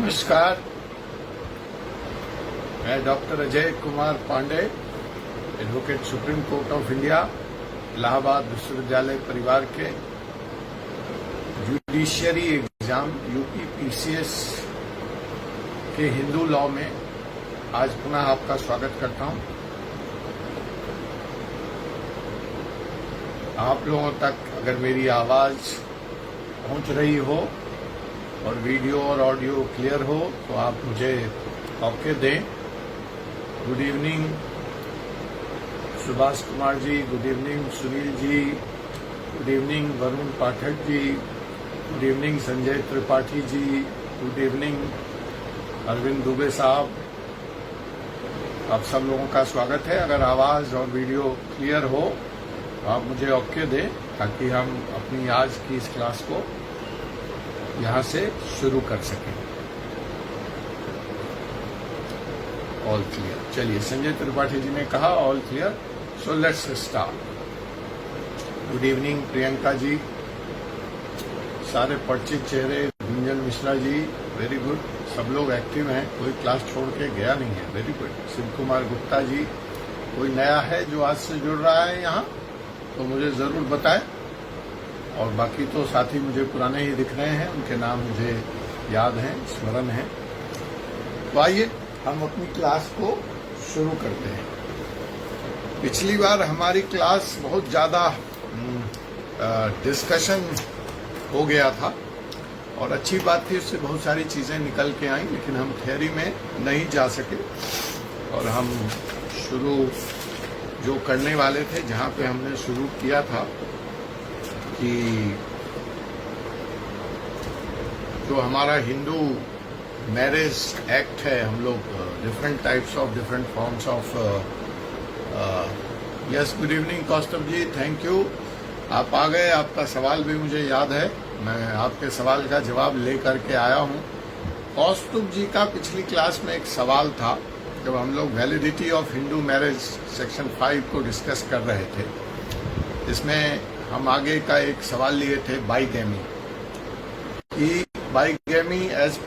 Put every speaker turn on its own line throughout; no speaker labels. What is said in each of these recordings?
नमस्कार, मैं doctor Ajay Kumar Pandey, advocate Supreme Court of India, Allahabad विश्वविद्यालय परिवार के जुडिशियरी एग्जाम यूपी पीसीएस के हिंदू लॉ में आज पुनः आपका स्वागत करता हूं। आप लोगों तक अगर मेरी आवाज पहुंच रही हो और वीडियो और ऑडियो क्लियर हो तो आप मुझे ओके दें। Good evening Subhash Kumar ji, good evening Sunil ji, good evening Varun Pathak ji, good evening Sanjay Tripathi जी, गुड इवनिंग अरविंद दुबे साहब। आप सब लोगों का स्वागत है। अगर आवाज और वीडियो क्लियर हो तो आप मुझे ओके दें ताकि हम अपनी आज की इस क्लास को यहां से शुरू कर सकें। All clear. चलिए, संजय त्रिपाठी जी ने कहा all clear, so let's start. Good evening Priyanka ji, सारे परिचित चेहरे, गुंजन मिश्रा जी, वेरी गुड। सब लोग एक्टिव हैं, कोई क्लास छोड़ के गया नहीं है, वेरी गुड। शिव कुमार गुप्ता जी, कोई नया है जो आज से जुड़ रहा है यहाँ तो मुझे जरूर बताएं। और बाकी तो साथी मुझे पुराने ही दिख रहे हैं, उनके नाम मुझे याद हैं, स्मरण है। तो आइए हम अपनी क्लास को शुरू करते हैं। पिछली बार हमारी क्लास बहुत ज्यादा डिस्कशन हो गया था और अच्छी बात थी, उससे बहुत सारी चीजें निकल के आई, लेकिन हम थ्योरी में नहीं जा सके और हम शुरू जो करने वाले थे, जहां पे हमने शुरू किया था कि जो हमारा हिंदू मैरिज एक्ट है, हम लोग different types of different forms of yes, good evening Kaustubh ji, thank you, आप आ गए। आपका सवाल भी मुझे याद है, मैं आपके सवाल का जवाब लेकर के आया हूं। कौस्तुभ जी का पिछली क्लास में एक सवाल था जब हम लोग validity of Hindu marriage section 5 को डिस्कस कर रहे थे। इसमें हम आगे का एक सवाल लिए थे बाइगैमी, कि bigamy as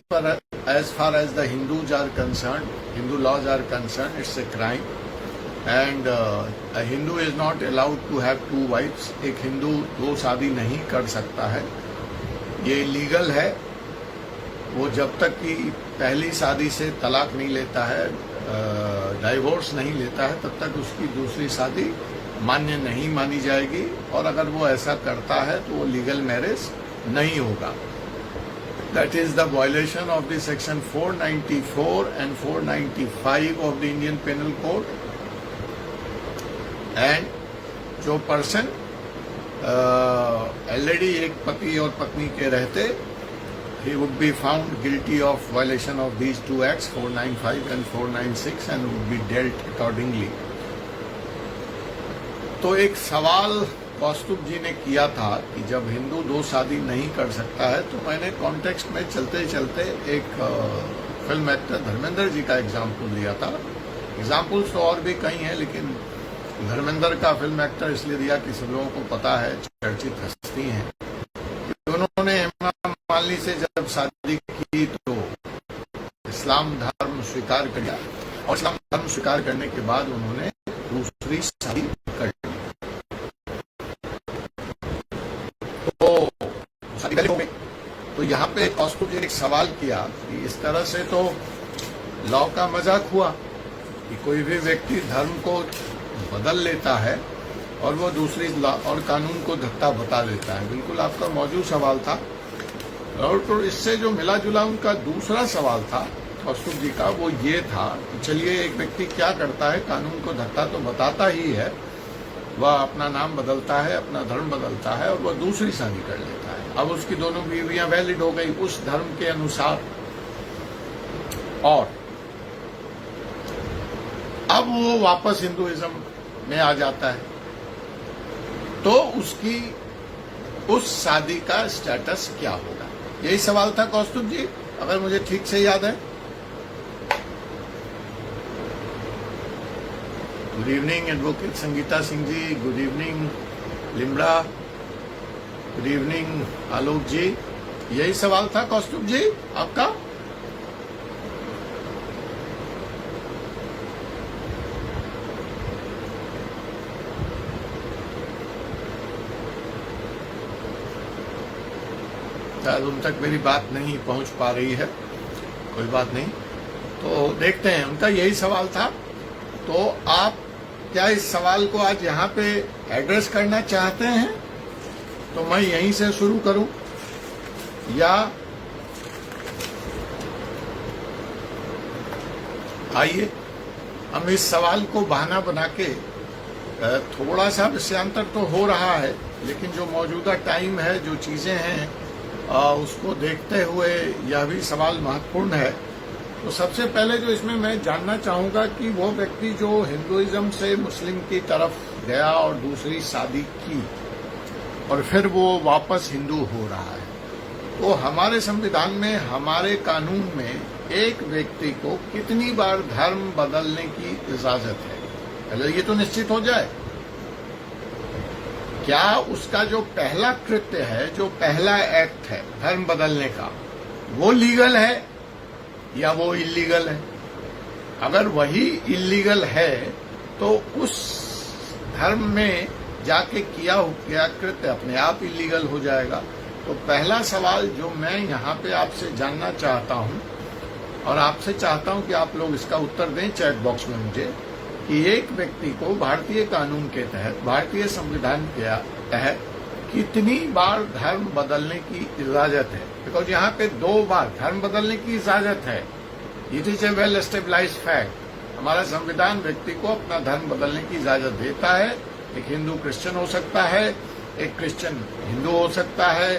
far as the Hindus are concerned, Hindu laws are concerned, it's a crime and a Hindu is not allowed to have 2 wives. एक हिंदू 2 शादी नहीं कर सकता है, ये लीगल है। वो जब तक कि पहली शादी से तलाक नहीं लेता है, डाइवोर्स नहीं लेता है, तब तक उसकी दूसरी शादी मान्य नहीं मानी जाएगी, और अगर वो ऐसा करता है तो वो लीगल मैरिज नहीं होगा। That is the violation of the section 494 and 495 of the Indian Penal Code. And जो पर्सन ऑलरेडी एक पति और पत्नी के रहते, he would be found guilty of violation of these 2 acts, 495 and 496, and would be dealt accordingly. तो एक सवाल कौस्तुभ जी ने किया था कि जब हिंदू 2 शादी नहीं कर सकता है, तो मैंने कॉन्टेक्स्ट में चलते चलते एक फिल्म एक्टर धर्मेंद्र जी का एग्जाम्पल दिया था। एग्जाम्पल्स तो और भी कई हैं, लेकिन धर्मेंद्र का फिल्म एक्टर इसलिए दिया कि सब लोगों को पता है, चर्चित हस्ती हैं। उन्होंने हेमा मालिनी से जब शादी की तो इस्लाम धर्म स्वीकार कर लिया, और इस्लाम धर्म स्वीकार करने के बाद उन्होंने दूसरी शादी कर ली, तो शादी पहले हो गई। तो यहाँ पे कौस्तुभ जी ने एक सवाल किया कि इस तरह से तो लॉ का मजाक हुआ कि कोई भी व्यक्ति धर्म को बदल लेता है और वो दूसरी लॉ और कानून को धक्का बता देता है। बिल्कुल आपका मौजूद सवाल था। और तो इससे जो मिला जुला उनका दूसरा सवाल था कौस्तुभ जी का, वो ये था कि चलिए एक व्यक्ति क्या करता है, कानून को धक्का तो बताता ही है, वह अपना नाम बदलता है, अपना धर्म बदलता है और वह दूसरी शादी कर लेता है। अब उसकी दोनों बीवियां वैलिड हो गई उस धर्म के अनुसार, और अब वो वापस हिंदुइज्म में आ जाता है, तो उसकी उस शादी का स्टेटस क्या होगा? यही सवाल था कौस्तुभ जी, अगर मुझे ठीक से याद है। Good evening advocate Sangeeta Singh ji, good evening Limda, good evening Alok ji. यही सवाल था कौस्तुभ जी आपका? शायद उन तक मेरी बात नहीं पहुंच पा रही है, कोई बात नहीं। तो देखते हैं, उनका यही सवाल था। तो आप क्या इस सवाल को आज यहाँ पे एड्रेस करना चाहते हैं? तो मैं यहीं से शुरू करूं, या आइए हम इस सवाल को बहाना बना के, थोड़ा सा विषयांतर तो हो रहा है, लेकिन जो मौजूदा टाइम है, जो चीजें हैं, उसको देखते हुए यह भी सवाल महत्वपूर्ण है। तो सबसे पहले जो इसमें मैं जानना चाहूंगा कि वो व्यक्ति जो हिंदुइज्म से मुस्लिम की तरफ गया और दूसरी शादी की और फिर वो वापस हिंदू हो रहा है, तो हमारे संविधान में, हमारे कानून में एक व्यक्ति को कितनी बार धर्म बदलने की इजाजत है? पहले ये तो निश्चित हो जाए, क्या उसका जो पहला कृत्य है, जो पहला एक्ट है धर्म बदलने का, वो लीगल है या वो इल्लीगल है? अगर वही इल्लीगल है तो उस धर्म में जाके किया गया कृत्य अपने आप इल्लीगल हो जाएगा। तो पहला सवाल जो मैं यहाँ पे आपसे जानना चाहता हूँ, और आपसे चाहता हूँ कि आप लोग इसका उत्तर दें चैट बॉक्स में मुझे, कि एक व्यक्ति को भारतीय कानून के तहत, भारतीय संविधान के तहत कितनी बार धर्म बदलने की इजाजत है? बिकॉज यहाँ पे 2 बार धर्म बदलने की इजाजत है। It is A well established fact. हमारा संविधान व्यक्ति को अपना धर्म बदलने की इजाजत देता है। एक हिंदू क्रिश्चियन हो सकता है, एक क्रिश्चियन हिंदू हो सकता है,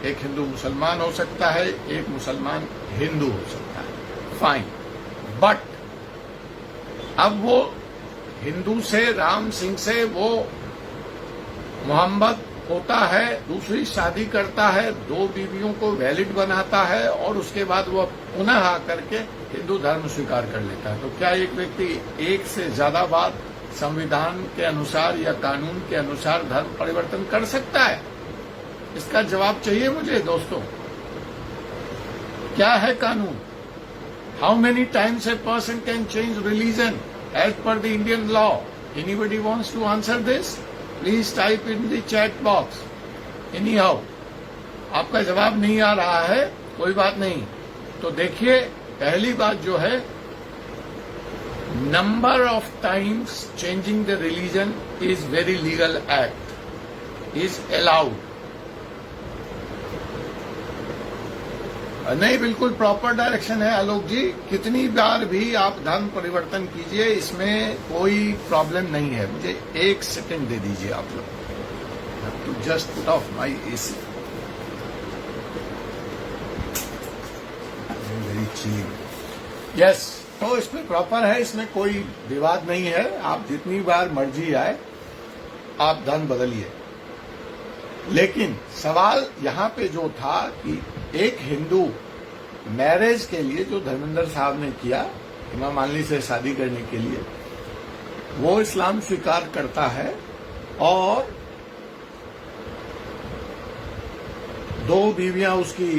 एक हिंदू मुसलमान हो सकता है, एक मुसलमान हिंदू हो सकता है। फाइन, बट अब वो हिंदू से, राम सिंह से वो मोहम्मद होता है, दूसरी शादी करता है, 2 बीवियों को वैलिड बनाता है और उसके बाद वो पुनः आकर के हिंदू धर्म स्वीकार कर लेता है। तो क्या एक व्यक्ति एक से ज्यादा बार संविधान के अनुसार या कानून के अनुसार धर्म परिवर्तन कर सकता है? इसका जवाब चाहिए मुझे दोस्तों। क्या है कानून? How many times a person can change religion as per the Indian law? Anybody wants to answer this? Please type in the chat box. Any how, आपका जवाब नहीं आ रहा है, कोई बात नहीं। तो देखिए, पहली बात जो है, number of times changing the religion is very legal act, is allowed. नहीं, बिल्कुल प्रॉपर डायरेक्शन है आलोक जी। कितनी बार भी आप धर्म परिवर्तन कीजिए, इसमें कोई प्रॉब्लम नहीं है। मुझे 1 सेकंड दे दीजिए आप लोग, to just put off my AC. Very cheap. Yes, तो इसमें प्रॉपर है, इसमें कोई विवाद नहीं है। आप जितनी बार मर्जी आए आप धर्म बदलिए। लेकिन सवाल यहाँ पे जो था कि एक हिंदू मैरिज के लिए, जो धर्मेंद्र साहब ने किया हेमा मालिनी से शादी करने के लिए, वो इस्लाम स्वीकार करता है और 2 बीवियां उसकी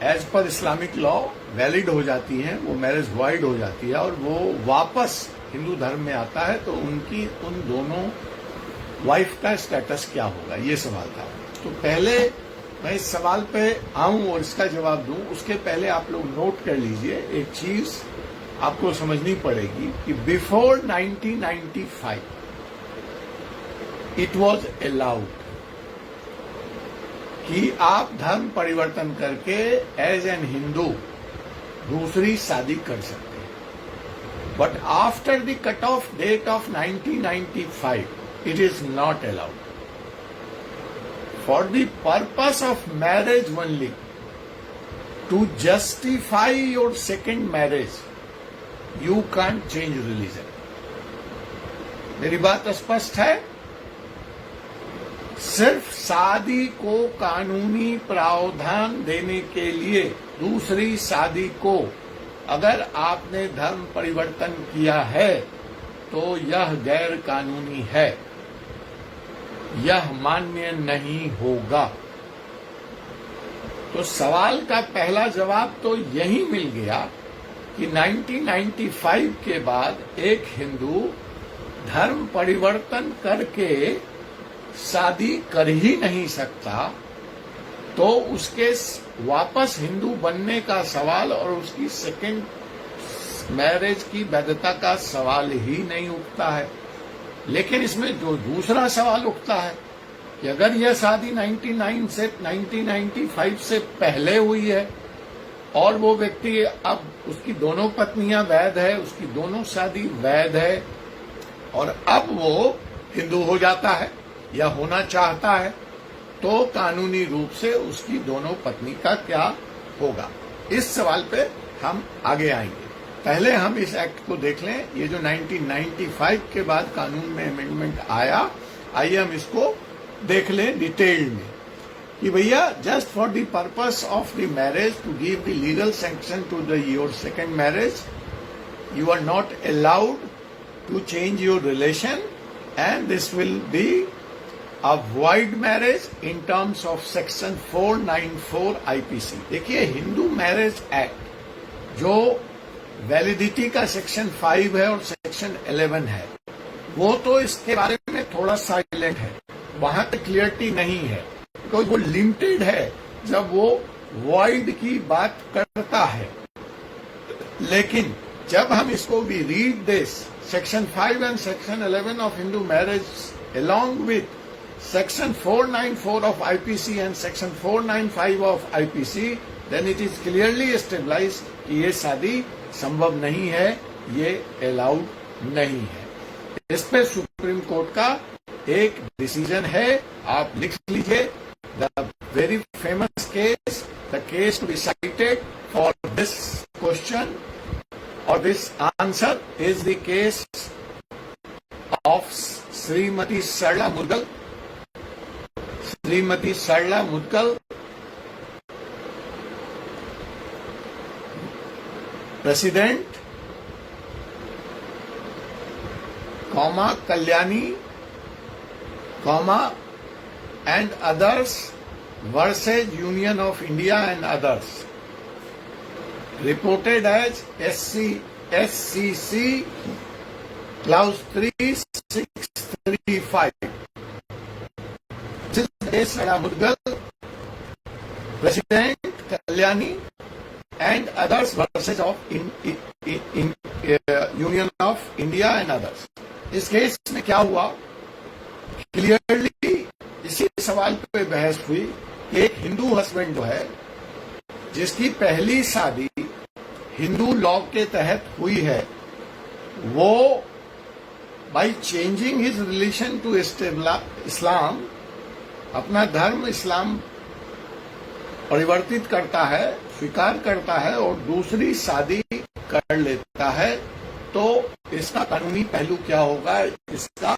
as per Islamic law valid हो जाती हैं, वो मैरिज वॉइड हो जाती है और वो वापस हिंदू धर्म में आता है। तो उनकी उन दोनों वाइफ का स्टेटस क्या होगा, ये सवाल था। तो पहले मैं इस सवाल पे आऊं और इसका जवाब दूं, उसके पहले आप लोग नोट कर लीजिए, एक चीज आपको समझनी पड़ेगी कि बिफोर 1995 इट वाज अलाउड कि आप धर्म परिवर्तन करके एज एन हिंदू दूसरी शादी कर सकते हैं। But after the cut off date of 1995 it is not allowed. For the purpose of marriage only, to justify your second marriage, you can't change religion. मेरी बात स्पष्ट है? सिर्फ शादी को कानूनी प्रावधान देने के लिए दूसरी शादी को अगर आपने धर्म परिवर्तन किया है तो यह गैर कानूनी है, यह मान्य नहीं होगा। तो सवाल का पहला जवाब तो यही मिल गया कि 1995 के बाद एक हिंदू धर्म परिवर्तन करके शादी कर ही नहीं सकता। तो उसके वापस हिंदू बनने का सवाल और उसकी सेकंड मैरिज की वैधता का सवाल ही नहीं उठता है। लेकिन इसमें जो दूसरा सवाल उठता है कि अगर यह शादी 1995 से पहले हुई है और वो व्यक्ति अब उसकी दोनों पत्नियां वैध है, उसकी दोनों शादी वैध है और अब वो हिंदू हो जाता है या होना चाहता है, तो कानूनी रूप से उसकी दोनों पत्नी का क्या होगा? इस सवाल पे हम आगे आएंगे। पहले हम इस एक्ट को देख लें। ये जो 1995 के बाद कानून में अमेंडमेंट आया, आइए हम इसको देख लें डिटेल में कि भैया just for the purpose of the marriage to give the legal sanction to the your second marriage, you are not allowed to change your relation and this will be a void marriage in terms of section 494 IPC। देखिए, Hindu marriage act जो validity का section 5 है और section 11 है, वो तो इसके बारे में थोड़ा साइलेंट है, वहां तक क्लियरिटी नहीं है, बिकॉज वो लिमिटेड है जब वो वॉइड की बात करता है। लेकिन जब हम इसको भी read this section 5 and section 11 of Hindu marriage along with Section 494 of IPC and Section 495 of IPC, then it is clearly established कि ये शादी संभव नहीं है, ये अलाउड नहीं है। इस पे सुप्रीम कोर्ट का एक डिसीजन है, आप लिख लीजिए, the very famous case, the case to be cited for this question और this answer is the case of Shrimati Sarla Mudgal. Shrimati Sarla Mudgal, president comma Kalyani comma and others versus Union of India and others, reported as SCC clause 3635। Sarla Mudgal, President Kalyani and others versus of Union of India and others। इस case में क्या हुआ, clearly इसी सवाल पे बहस हुई कि एक हिंदू हस्बैंड जो है, जिसकी पहली शादी हिंदू लॉ के तहत हुई है, वो by changing his religion to Islam अपना धर्म इस्लाम परिवर्तित करता है, स्वीकार करता है और दूसरी शादी कर लेता है, तो इसका कानूनी पहलू क्या होगा? इसका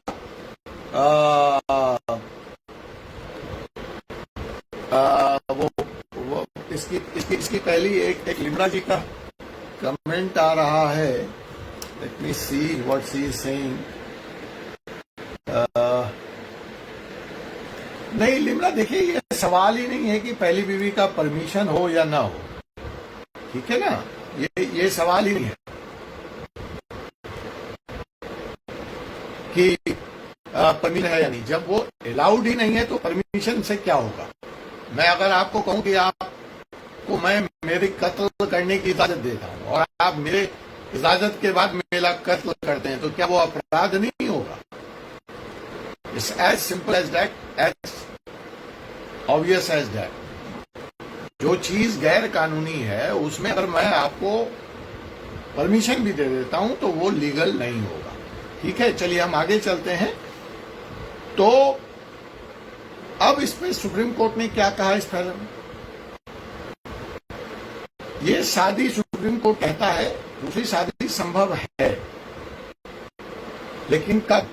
वो इसकी पहली एक लिम्रा जी का कमेंट आ रहा है। Let me see what she is saying. नहीं लिम्रा, देखिए ये सवाल ही नहीं है कि पहली बीवी का परमिशन हो या ना हो, ठीक है ना, ये सवाल ही नहीं है कि परमिशन है या नहीं। जब वो अलाउड ही नहीं है तो परमिशन से क्या होगा? मैं अगर आपको कहूं कि आपको मैं मेरे कत्ल करने की इजाजत देता हूं और आप मेरे इजाजत के बाद मेरा कत्ल करते हैं, तो क्या वो अपराध नहीं होगा? It's as simple as that, as obvious as that। जो चीज गैर कानूनी है उसमें अगर मैं आपको परमिशन भी दे देता हूं तो वो लीगल नहीं होगा, ठीक है। चलिए हम आगे चलते हैं। तो अब इस पे सुप्रीम कोर्ट ने क्या कहा इस फैसले में? ये शादी सुप्रीम कोर्ट कहता है दूसरी शादी संभव है, लेकिन कब?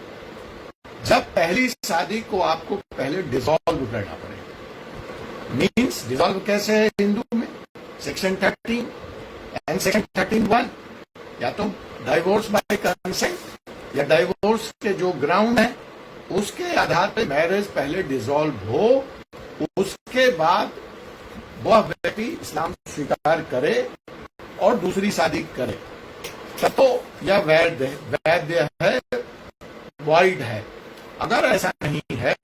जब पहली शादी को आपको पहले डिसॉल्व करना पड़ेगा। मीन्स डिसॉल्व कैसे है हिंदू में? सेक्शन 13 एंड सेक्शन 13(1), या तो डाइवोर्स बाय कंसेंट या डाइवोर्स के जो ग्राउंड है उसके आधार पर मैरिज पहले डिसॉल्व हो, उसके बाद वह व्यक्ति इस्लाम स्वीकार करे और दूसरी शादी करे, तब तो यह वैध है, वॉइड है। अगर ऐसा नहीं है,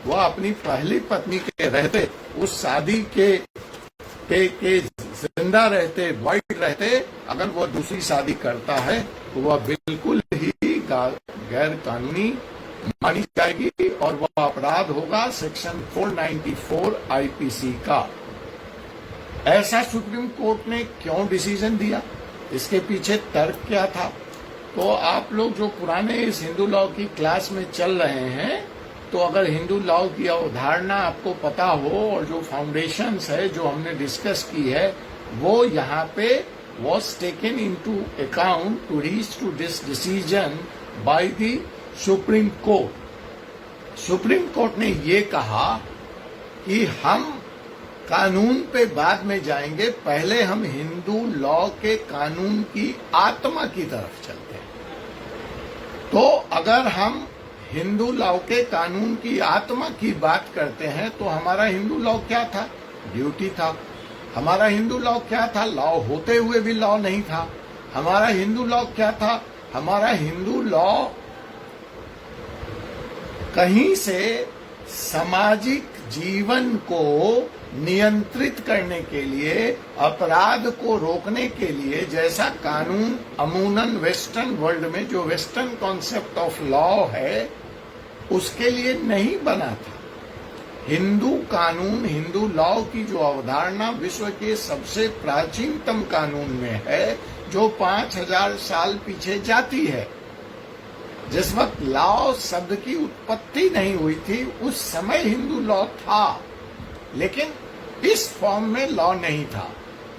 वह अपनी पहली पत्नी के रहते, उस शादी के जिंदा रहते, वाइट रहते, अगर वह दूसरी शादी करता है तो वह बिल्कुल ही गैर कानूनी मानी जाएगी और वह अपराध होगा सेक्शन 494 आईपीसी का। ऐसा सुप्रीम कोर्ट ने क्यों डिसीजन दिया, इसके पीछे तर्क क्या था? तो आप लोग जो पुराने इस हिंदू लॉ की क्लास में चल रहे हैं, तो अगर हिंदू लॉ की अवधारणा आपको पता हो और जो फाउंडेशंस है जो हमने डिस्कस की है, वो यहाँ पे was taken into account to reach to this decision by the supreme court. Supreme Court ने ये कहा कि हम कानून पे बाद में जाएंगे, पहले हम हिंदू लॉ के कानून की आत्मा की तरफ चलते हैं। तो अगर हम हिंदू लॉ के कानून की आत्मा की बात करते हैं तो हमारा हिंदू लॉ क्या था? ड्यूटी था। हमारा हिंदू लॉ क्या था? लॉ होते हुए भी लॉ नहीं था। हमारा हिंदू लॉ क्या था? हमारा हिंदू लॉ कहीं से सामाजिक जीवन को नियंत्रित करने के लिए, अपराध को रोकने के लिए, जैसा कानून अमूनन वेस्टर्न वर्ल्ड में जो वेस्टर्न कॉन्सेप्ट ऑफ लॉ है उसके लिए नहीं बना था। हिंदू कानून, हिंदू लॉ की जो अवधारणा विश्व के सबसे प्राचीनतम कानून में है, जो 5000 साल पीछे जाती है। जिस वक्त लॉ शब्द की उत्पत्ति नहीं हुई थी, उस समय हिंदू लॉ था, लेकिन इस फॉर्म में लॉ नहीं था।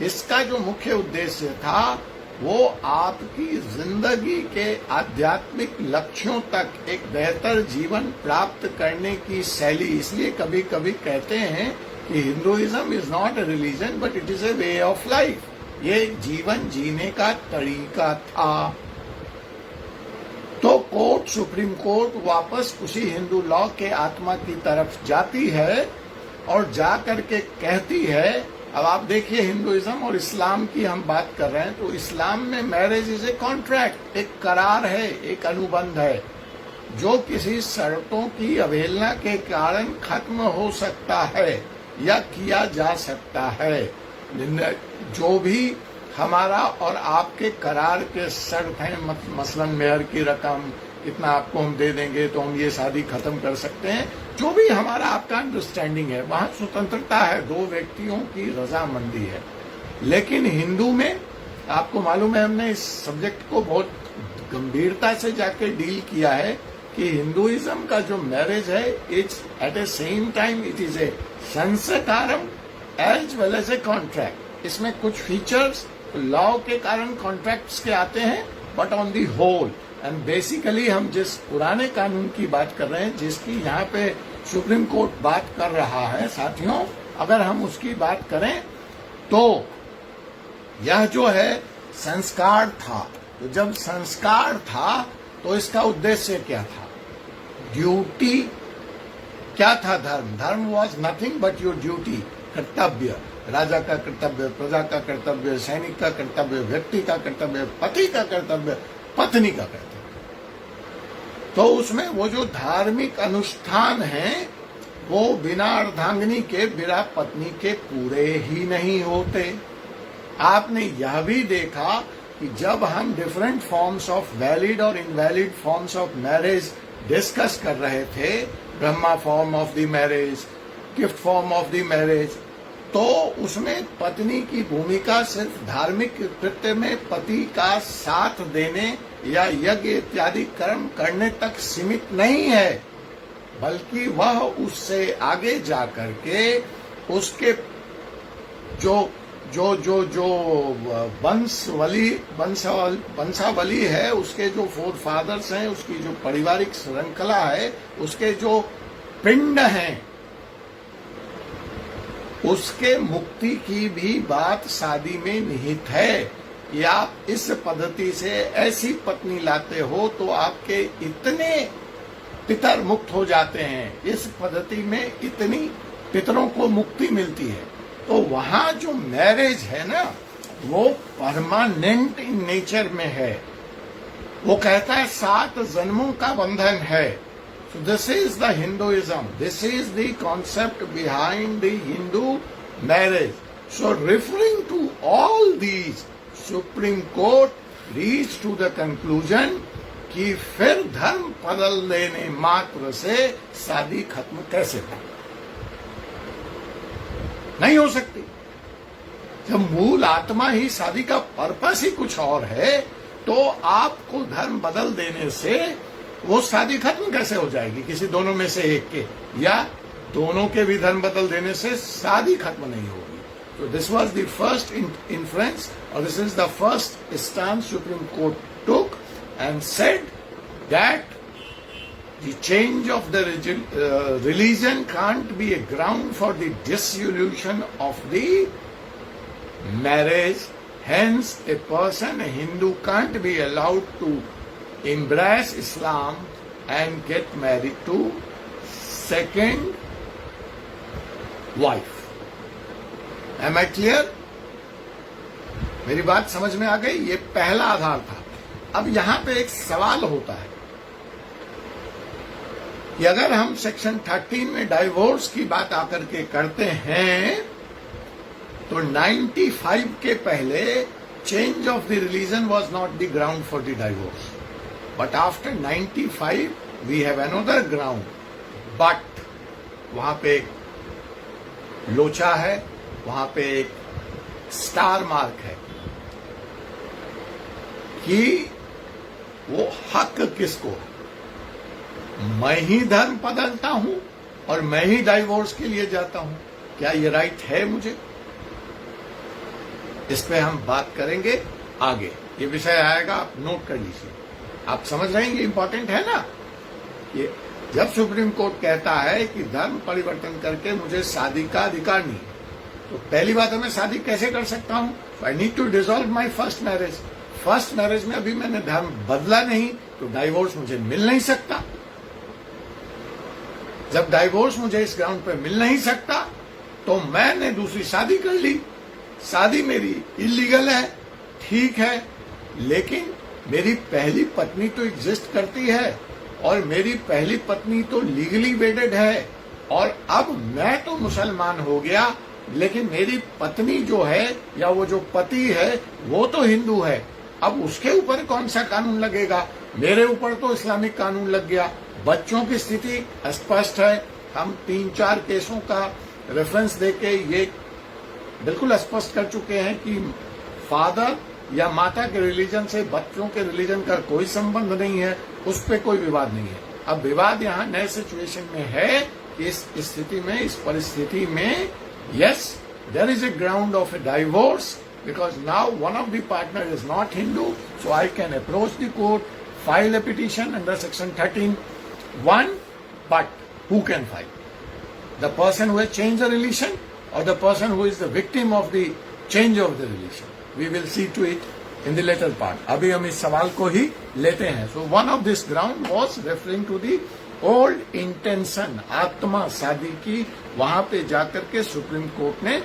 इसका जो मुख्य उद्देश्य था वो आपकी जिंदगी के आध्यात्मिक लक्ष्यों तक एक बेहतर जीवन प्राप्त करने की शैली। इसलिए कभी कभी कहते हैं कि Hinduism is not a religion but it is A way of life. ये जीवन जीने का तरीका था। तो कोर्ट, सुप्रीम कोर्ट वापस उसी हिंदू लॉ के आत्मा की तरफ जाती है और जा करके कहती है, अब आप देखिए हिंदुइज्म और इस्लाम की हम बात कर रहे हैं, तो इस्लाम में मैरिज इज ए कॉन्ट्रैक्ट, एक करार है, एक अनुबंध है, जो किसी शर्तों की अवहेलना के कारण खत्म हो सकता है या किया जा सकता है। जो भी हमारा और आपके करार के शर्त हैं, मसलन मेहर की रकम इतना आपको हम दे देंगे तो हम ये शादी खत्म कर सकते हैं, जो भी हमारा आपका अंडरस्टैंडिंग है, वहां स्वतंत्रता है, दो व्यक्तियों की रजामंदी है। लेकिन हिंदू में आपको मालूम है, हमने इस सब्जेक्ट को बहुत गंभीरता से जाके डील किया है कि हिंदुइज्म का जो मैरिज है, it's at a same time it is a संस्कारम as well as a contract. इसमें कुछ फीचर्स लॉ के कारण कॉन्ट्रैक्ट्स के आते हैं, but on the whole and basically हम जिस पुराने कानून की बात कर रहे हैं, जिसकी यहाँ पे सुप्रीम कोर्ट बात कर रहा है साथियों, अगर हम उसकी बात करें तो यह जो है संस्कार था। तो जब संस्कार था तो इसका उद्देश्य क्या था? ड्यूटी क्या था? धर्म was nothing but your duty, कर्तव्य, राजा का कर्तव्य, प्रजा का कर्तव्य, सैनिक का कर्तव्य, व्यक्ति का कर्तव्य, पति का कर्तव्य, पत्नी का कर्तव्य। तो उसमें वो जो धार्मिक अनुष्ठान हैं, वो बिना अर्धांगिनी के, बिना पत्नी के पूरे ही नहीं होते। आपने यह भी देखा कि जब हम डिफरेंट फॉर्म्स ऑफ वैलिड और invalid forms of marriage discuss कर रहे थे, Brahma form of the marriage, gift form of the marriage, तो उसमें पत्नी की भूमिका सिर्फ धार्मिक कृत्य में पति का साथ देने या यज्ञ इत्यादि कर्म करने तक सीमित नहीं है, बल्कि वह उससे आगे जाकर के उसके जो वंशावली है, उसके जो फोर फादर्स हैं, उसकी जो पारिवारिक श्रृंखला है, उसके जो पिंड हैं, उसके मुक्ति की भी बात शादी में निहित है कि आप इस पद्धति से ऐसी पत्नी लाते हो तो आपके इतने पितर मुक्त हो जाते हैं, इस पद्धति में इतनी पितरों को मुक्ति मिलती है। तो वहां जो मैरिज है ना, वो परमानेंट इन नेचर में है। वो कहता है 7 जन्मों का बंधन है। So this is the Hinduism. This is the concept behind the Hindu marriage. So referring to all these, Supreme Court reached to the conclusion कि फिर धर्म बदल देने मात्र से शादी खत्म कैसे हो? नहीं हो सकती। जब मूल आत्मा ही शादी का पर्पस ही कुछ और है, तो आपको धर्म बदल देने से वो शादी खत्म कैसे हो जाएगी? किसी दोनों में से एक के, या दोनों के भी धर्म बदल देने से शादी खत्म नहीं होगी। तो this was the first influence, और this is the first stand Supreme Court took and said that the change of the religion can't be a ground for the dissolution of the marriage. Hence, a person, a Hindu, can't be allowed to embrace Islam and get married to second wife. Am I clear? मेरी बात समझ में आ गई? ये पहला आधार था। अब यहां पे एक सवाल होता है कि अगर हम सेक्शन 13 में डाइवोर्स की बात आकर के करते हैं, तो 95 के पहले change of the religion was not the ground for the divorce, but after 95 we have another ground. But वहां पे एक लोचा है, वहां पे एक स्टार मार्क है कि वो हक किसको? मैं ही धर्म बदलता हूं और मैं ही डाइवोर्स के लिए जाता हूं, क्या ये राइट है मुझे? इस पे हम बात करेंगे आगे। ये विषय आएगा, आप नोट कर लीजिए। आप समझ रहे हैं, ये इंपॉर्टेंट है ना? ये जब सुप्रीम कोर्ट कहता है कि धर्म परिवर्तन करके मुझे शादी का अधिकार नहीं, तो पहली बात है मैं शादी कैसे कर सकता हूं? I need to dissolve my first marriage. First marriage में अभी मैंने धर्म बदला नहीं, तो डाइवोर्स मुझे मिल नहीं सकता। जब डाइवोर्स मुझे इस ग्राउंड पे मिल नहीं सकता, तो मैंने दूसरी शादी कर ली। शादी मेरी इलीगल है, ठीक है, लेकिन मेरी पहली पत्नी तो एग्जिस्ट करती है, और मेरी पहली पत्नी तो लीगली वेडेड है, और अब मैं तो मुसलमान हो गया, लेकिन मेरी पत्नी जो है या वो जो पति है वो तो हिंदू है। अब उसके ऊपर कौन सा कानून लगेगा? मेरे ऊपर तो इस्लामिक कानून लग गया। बच्चों की स्थिति स्पष्ट है, हम 3-4 केसों का रेफरेंस देके ये बिल्कुल स्पष्ट कर चुके हैं कि फादर या माता के रिलीजन से बच्चों के रिलीजन का कोई संबंध नहीं है, उस पर कोई विवाद नहीं है। अब विवाद यहाँ नए सिचुएशन में है कि इस स्थिति में, इस परिस्थिति में, yes, there is a ground of a divorce because now one of the partner is not Hindu, so I can approach the court, file a petition under section 13(1), but who can file? The person who has changed the relation or the person who is the victim of the change of the relation? We will see to it in the later part. अभी हम इस सवाल को ही लेते हैं। So one of this ground was referring to the old intention, आत्मा शादी की। वहां पे जाकर के सुप्रीम कोर्ट ने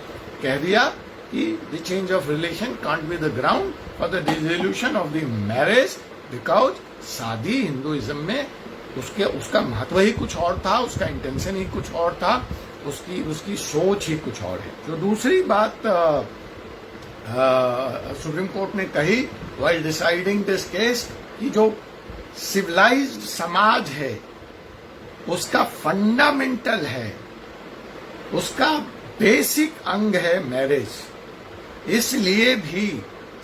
कह दिया कि the change of relation can't be the ground for the dissolution of the marriage, because शादी हिंदुइज्म में उसका महत्व ही कुछ और था, उसका इंटेंशन ही कुछ और था, उसकी सोच ही कुछ और है। तो दूसरी बात सुप्रीम कोर्ट ने कही व्हाइल डिसाइडिंग दिस केस कि जो सिविलाइज्ड समाज है उसका फंडामेंटल है, उसका बेसिक अंग है मैरिज। इसलिए भी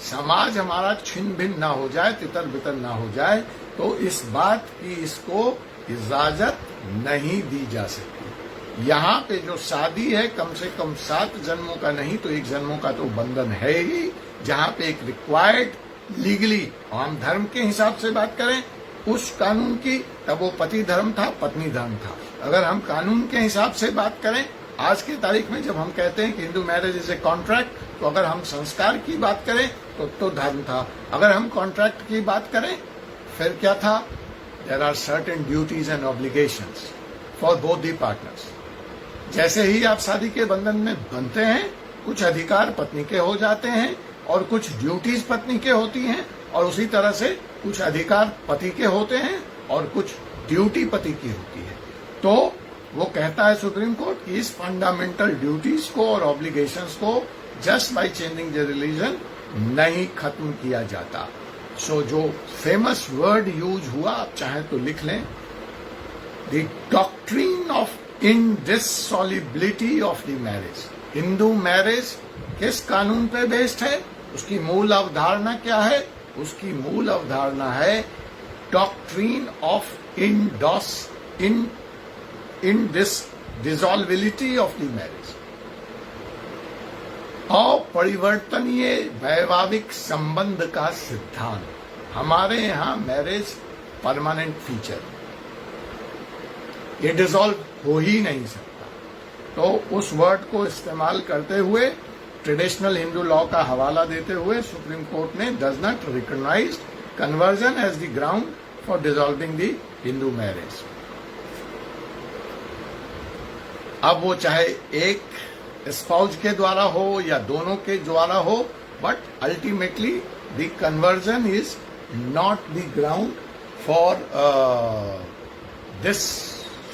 समाज हमारा छिन्न भिन्न ना हो जाए, तितर बितर ना हो जाए, तो इस बात की इसको इजाजत नहीं दी जा सकती। यहाँ पे जो शादी है कम से कम 7 जन्मों का नहीं तो 1 जन्मों का तो बंधन है ही, जहाँ पे एक रिक्वायर्ड लीगली, हम धर्म के हिसाब से बात करें उस कानून की, तब वो पति धर्म था, पत्नी धर्म था। अगर हम कानून के हिसाब से बात करें आज की तारीख में, जब हम कहते हैं कि Hindu marriage is a contract, तो अगर हम संस्कार की बात करें तो धर्म था। अगर हम कॉन्ट्रैक्ट की बात करें फिर क्या था? There are certain duties and obligations for both the partners. जैसे ही आप शादी के बंधन में बनते हैं, कुछ अधिकार पत्नी के हो जाते हैं और कुछ ड्यूटीज पत्नी के होती हैं, और उसी तरह से कुछ अधिकार पति के होते हैं और कुछ ड्यूटी पति की होती है। तो वो कहता है सुप्रीम कोर्ट कि इस फंडामेंटल ड्यूटीज को और ऑब्लिगेशंस को just by changing the religion नहीं खत्म किया जाता। सो जो फेमस वर्ड यूज हुआ, आप चाहे तो लिख लें, the doctrine of indissolubility of the marriage. Hindu marriage किस कानून पे बेस्ड है? उसकी मूल अवधारणा क्या है? उसकी मूल अवधारणा है doctrine of dissolubility of the marriage, अपरिवर्तनीय वैवाहिक संबंध का सिद्धांत। हमारे यहां मैरिज परमानेंट फीचर, ये डिसॉल्व हो ही नहीं सकता। तो उस वर्ड को इस्तेमाल करते हुए, ट्रेडिशनल हिंदू लॉ का हवाला देते हुए, सुप्रीम कोर्ट ने does not recognise conversion as the ground for dissolving the Hindu marriage. अब वो चाहे एक स्पाउस के द्वारा हो या दोनों के द्वारा हो, but ultimately the conversion is not the ground for this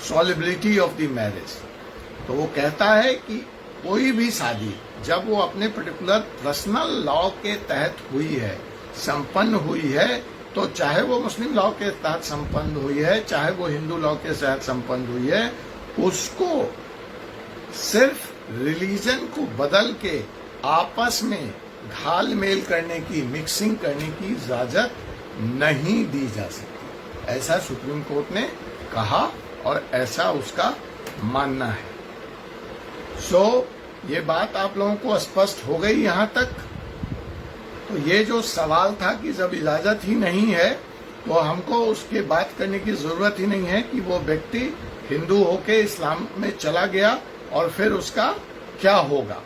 solubility of the marriage. तो वो कहता है कि कोई भी शादी जब वो अपने पर्टिकुलर पर्सनल लॉ के तहत हुई है, संपन्न हुई है, तो चाहे वो मुस्लिम लॉ के तहत संपन्न हुई है, चाहे वो हिंदू लॉ के तहत संपन्न हुई है, उसको सिर्फ रिलीजन को बदल के आपस में घाल मेल करने की, मिक्सिंग करने की इजाजत नहीं दी जा सकती। ऐसा सुप्रीम कोर्ट ने कहा और ऐसा उसका मानना है। सो ये बात आप लोगों को स्पष्ट हो गई यहां तक। तो ये जो सवाल था कि जब इजाजत ही नहीं है तो हमको उसके बात करने की जरूरत ही नहीं है कि वो व्यक्ति हिंदू होके इस्लाम में चला गया और फिर उसका क्या होगा।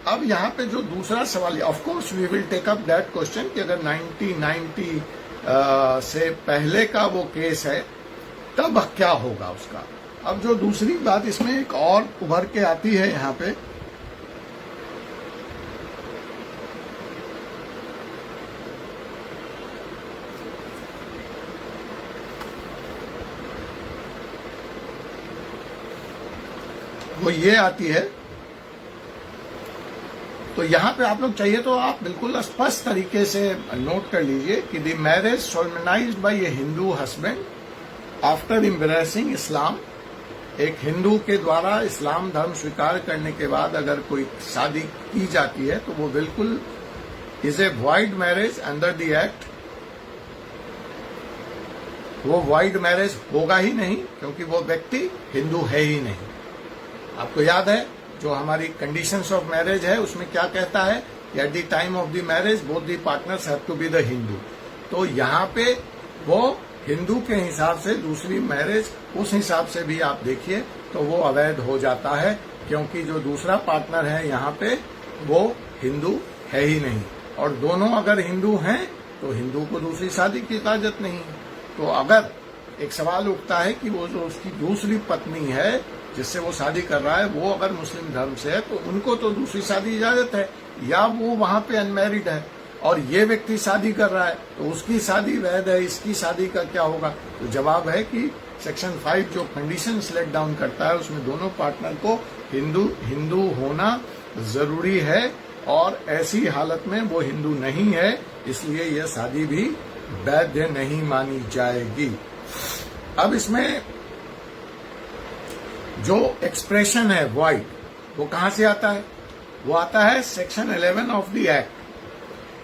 अब यहाँ पे जो दूसरा सवाल है, of course we will take up that question कि अगर 1990 से पहले का वो केस है तब क्या होगा उसका। अब जो दूसरी बात इसमें एक और उभर के आती है यहाँ पे, वो ये आती है। तो यहां पे आप लोग चाहिए तो आप बिल्कुल स्पष्ट तरीके से नोट कर लीजिए कि the marriage solemnised by a Hindu husband after embracing Islam. एक हिंदू के द्वारा इस्लाम धर्म स्वीकार करने के बाद अगर कोई शादी की जाती है तो वो बिल्कुल is a void marriage under the act. वो वॉइड मैरिज होगा ही नहीं क्योंकि वो व्यक्ति हिंदू है ही नहीं। आपको याद है जो हमारी कंडीशंस ऑफ मैरिज है उसमें क्या कहता है, at the time of the marriage both the partners have to be the Hindu. तो यहाँ पे वो हिंदू के हिसाब से दूसरी मैरिज उस हिसाब से भी आप देखिए तो वो अवैध हो जाता है, क्योंकि जो दूसरा पार्टनर है यहाँ पे वो हिंदू है ही नहीं। और दोनों अगर हिंदू हैं तो हिंदू को दूसरी शादी की इजाजत नहीं है। तो अगर एक सवाल उठता है कि वो जो उसकी दूसरी पत्नी है जिससे वो शादी कर रहा है वो अगर मुस्लिम धर्म से है तो उनको तो दूसरी शादी इजाजत है, या वो वहां पे अनमैरिड है और ये व्यक्ति शादी कर रहा है तो उसकी शादी वैध है, इसकी शादी का क्या होगा। तो जवाब है कि सेक्शन 5 जो कंडीशन सेलेक्ट डाउन करता है उसमें दोनों पार्टनर को हिंदू होना जरूरी है, और ऐसी हालत में वो हिंदू नहीं है इसलिए यह शादी भी वैध नहीं मानी जाएगी। अब इसमें जो एक्सप्रेशन है वॉइड वो कहां से आता है? वो आता है सेक्शन 11 ऑफ द एक्ट,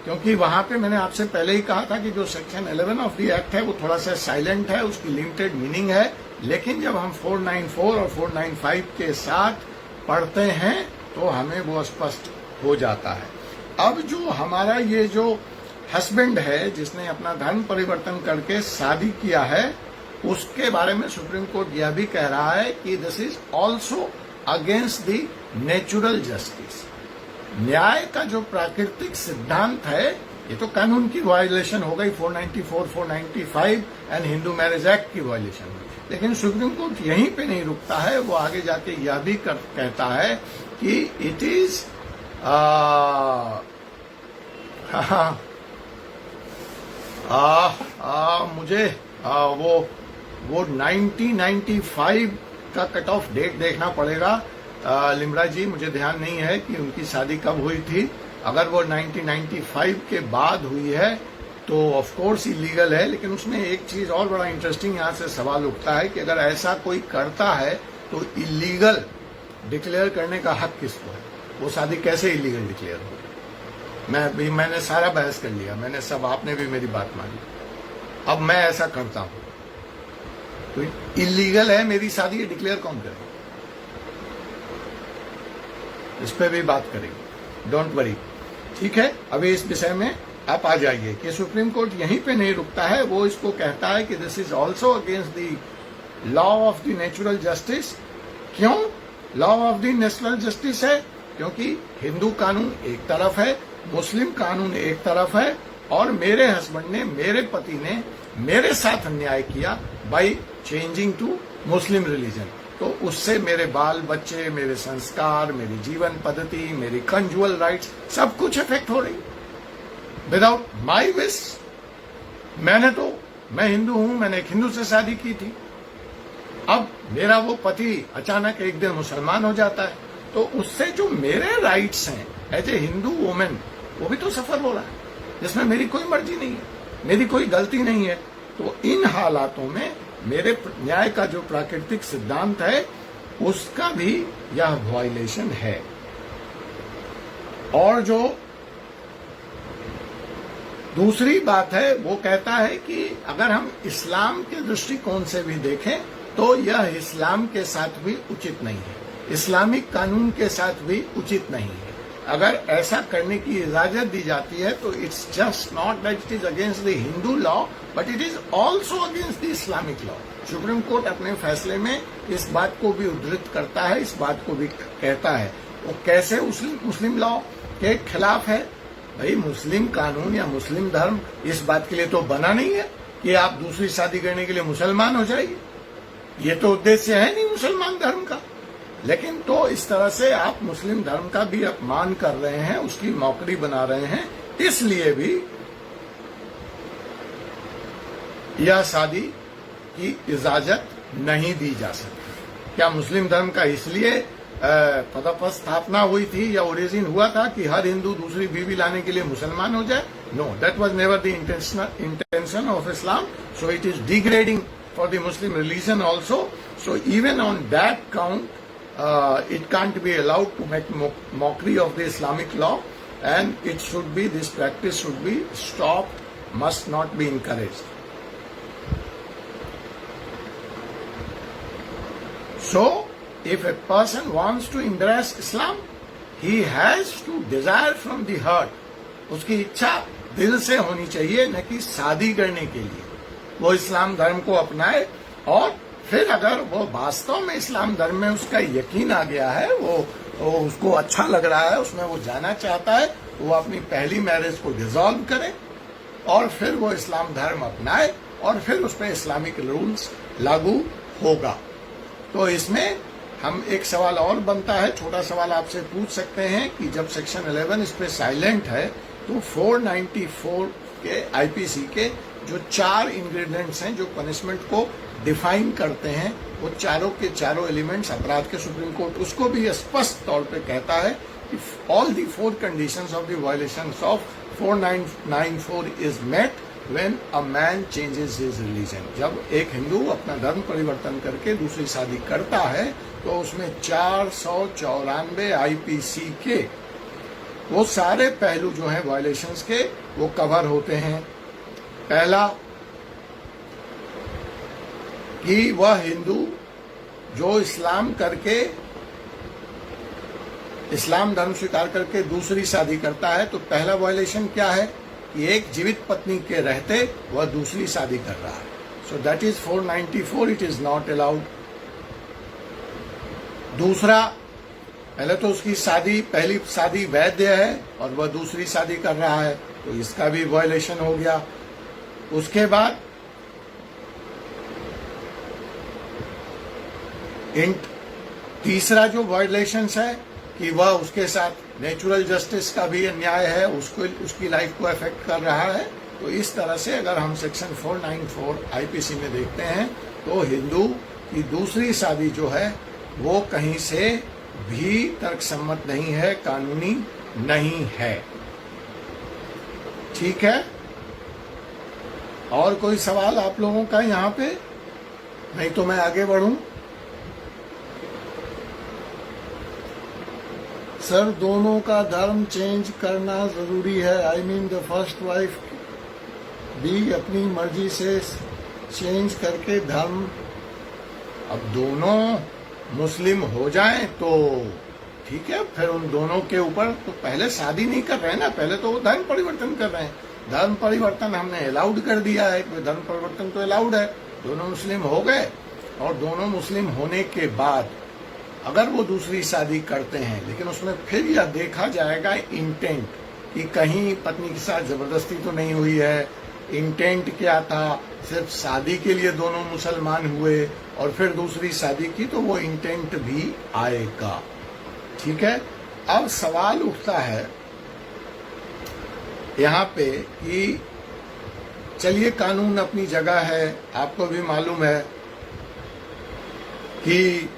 क्योंकि वहां पे मैंने आपसे पहले ही कहा था कि जो सेक्शन 11 ऑफ द एक्ट है वो थोड़ा सा साइलेंट है, उसकी लिमिटेड मीनिंग है, लेकिन जब हम 494 और 495 के साथ पढ़ते हैं तो हमें वो स्पष्ट हो जाता है। अब जो हमारा ये जो हस्बैंड है जिसने अपना धर्म परिवर्तन करके शादी किया है उसके बारे में सुप्रीम कोर्ट यह भी कह रहा है कि this is also against the natural justice. न्याय का जो प्राकृतिक सिद्धांत है ये तो कानून की वायलेशन हो गई, 494, 495 एंड हिंदू मैरिज एक्ट की वायलेशन हुई। लेकिन सुप्रीम कोर्ट यहीं पे नहीं रुकता है, वो आगे जाके यह भी कहता है कि इट इज मुझे वो वो 1995 का कट ऑफ डेट देखना पड़ेगा। लिमरा जी, मुझे ध्यान नहीं है कि उनकी शादी कब हुई थी। अगर वो 1995 के बाद हुई है तो ऑफ कोर्स इलीगल है। लेकिन उसमें एक चीज और बड़ा इंटरेस्टिंग यहाँ से सवाल उठता है कि अगर ऐसा कोई करता है तो इलीगल डिक्लेयर करने का हक किसको है? वो शादी कैसे इलीगल डिक्लेयर होगी? मैंने सारा बहस कर लिया, मैंने सब, आपने भी मेरी बात मानी। अब मैं ऐसा करता हूं तो इलीगल है मेरी शादी, ये डिक्लेयर कौन करेगा? इस पे भी बात करेंगे, डोंट वरी। ठीक है, अभी इस विषय में आप आ जाइए कि सुप्रीम कोर्ट यहीं पे नहीं रुकता है। वो इसको कहता है कि this is also against the law of the natural justice. क्यों law of the natural justice है? क्योंकि हिंदू कानून एक तरफ है, मुस्लिम कानून एक तरफ है, और मेरे हस्बैंड ने, मेरे पति ने मेरे साथ अन्याय किया by changing to Muslim religion. तो उससे मेरे बाल बच्चे, मेरे संस्कार, मेरी जीवन पद्धति, मेरी कंजुअल राइट्स, सब कुछ इफेक्ट हो रही विदाउट माई विश। मैं हिंदू हूं, मैंने एक हिंदू से शादी की थी। अब मेरा वो पति अचानक एक दिन मुसलमान हो जाता है, तो उससे जो मेरे राइट्स हैं एज ए हिंदू वुमेन, वो भी तो सफर हो रहा है, जिसमें मेरी कोई मर्जी नहीं है, मेरी कोई गलती नहीं है। तो इन हालातों में मेरे न्याय का जो प्राकृतिक सिद्धांत है उसका भी यह वायलेशन है। और जो दूसरी बात है वो कहता है कि अगर हम इस्लाम के दृष्टिकोण से भी देखें तो यह इस्लाम के साथ भी उचित नहीं है, इस्लामिक कानून के साथ भी उचित नहीं है। अगर ऐसा करने की इजाजत दी जाती है तो it's just not that it is against the Hindu law, but it is also against the Islamic law. Supreme court अपने फैसले में इस बात को भी उद्धृत करता है, इस बात को भी कहता है। वो कैसे मुस्लिम लॉ के खिलाफ है? भाई, मुस्लिम कानून या मुस्लिम धर्म इस बात के लिए तो बना नहीं है कि आप दूसरी शादी करने के लिए मुसलमान हो जाइए। ये तो उद्देश्य है नहीं मुसलमान धर्म का। लेकिन तो इस तरह से आप मुस्लिम धर्म का भी अपमान कर रहे हैं, उसकी मौकरी बना रहे हैं, इसलिए भी यह शादी की इजाजत नहीं दी जा सकती। क्या मुस्लिम धर्म का इसलिए पदस्थापना हुई थी या ओरिजिन हुआ था कि हर हिंदू दूसरी बीवी लाने के लिए मुसलमान हो जाए? No, that was never the intention of Islam. So it is degrading for the Muslim religion also. So even on that count it can't be allowed to make mockery of the Islamic law, and it should be, this practice should be stopped, must not be encouraged. So, if a person wants to embrace Islam, he has to desire from the heart. उसकी इच्छा दिल से होनी चाहिए, न कि शादी करने के लिए वो इस्लाम धर्म को अपनाए। और फिर अगर वो वास्तव में इस्लाम धर्म में उसका यकीन आ गया है, वो उसको अच्छा लग रहा है, उसमें वो जाना चाहता है, वो अपनी पहली मैरिज को डिसॉल्व करे और फिर वो इस्लाम धर्म अपनाए और फिर उस पर इस्लामिक रूल्स लागू होगा। तो इसमें हम एक सवाल और बनता है, छोटा सवाल आपसे पूछ सकते हैं कि जब सेक्शन 11 इस पे साइलेंट है तो 494 के आईपीसी के जो 4 इंग्रेडिएंट्स हैं जो पनिशमेंट को डिफाइन करते हैं, वो चारों के चारों एलिमेंट्स अपराध के सुप्रीम कोर्ट उसको भी स्पष्ट तौर पे कहता है कि all the 4 conditions of the violations of 4994 is met when a man changes his religion. जब एक हिंदू अपना धर्म परिवर्तन करके दूसरी शादी करता है तो उसमें 494 आईपीसी के वो सारे पहलू जो हैं वायलेशंस के वो कवर होते हैं। पहला कि वह हिंदू जो इस्लाम करके, इस्लाम धर्म स्वीकार करके दूसरी शादी करता है, तो पहला वायलेशन क्या है कि एक जीवित पत्नी के रहते वह दूसरी शादी कर रहा है। So that is 494, it is not allowed. दूसरा, पहले तो उसकी शादी, पहली शादी वैध है और वह दूसरी शादी कर रहा है, तो इसका भी वायलेशन हो गया। उसके बाद तीसरा जो वायलेशंस है कि वह उसके साथ नेचुरल जस्टिस का भी अन्याय है, उसको, उसकी लाइफ को अफेक्ट कर रहा है। तो इस तरह से अगर हम सेक्शन 494 आईपीसी में देखते हैं तो हिंदू की दूसरी शादी जो है वो कहीं से भी तर्कसम्मत नहीं है, कानूनी नहीं है। ठीक है, और कोई सवाल आप लोगों का यहाँ पे? नहीं तो मैं आगे बढ़ूं। सर, दोनों का धर्म चेंज करना जरूरी है। I mean the first wife भी अपनी मर्जी से चेंज करके धर्म, अब दोनों मुस्लिम हो जाएं तो ठीक है, फिर उन दोनों के ऊपर तो पहले शादी नहीं कर रहे हैं ना, पहले तो वो धर्म परिवर्तन कर रहे हैं। धर्म परिवर्तन हमने अलाउड कर दिया है, धर्म परिवर्तन तो अलाउड है। दोनों मुस्लिम हो गए और दोनों मुस्लिम होने के बाद अगर वो दूसरी शादी करते हैं, लेकिन उसमें फिर यह देखा जाएगा इंटेंट कि कहीं पत्नी के साथ जबरदस्ती तो नहीं हुई है, इंटेंट क्या था, सिर्फ शादी के लिए दोनों मुसलमान हुए और फिर दूसरी शादी की, तो वो इंटेंट भी आएगा। ठीक है, अब सवाल उठता है यहाँ पे कि चलिए कानून अपनी जगह है, आपको भी मालूम है कि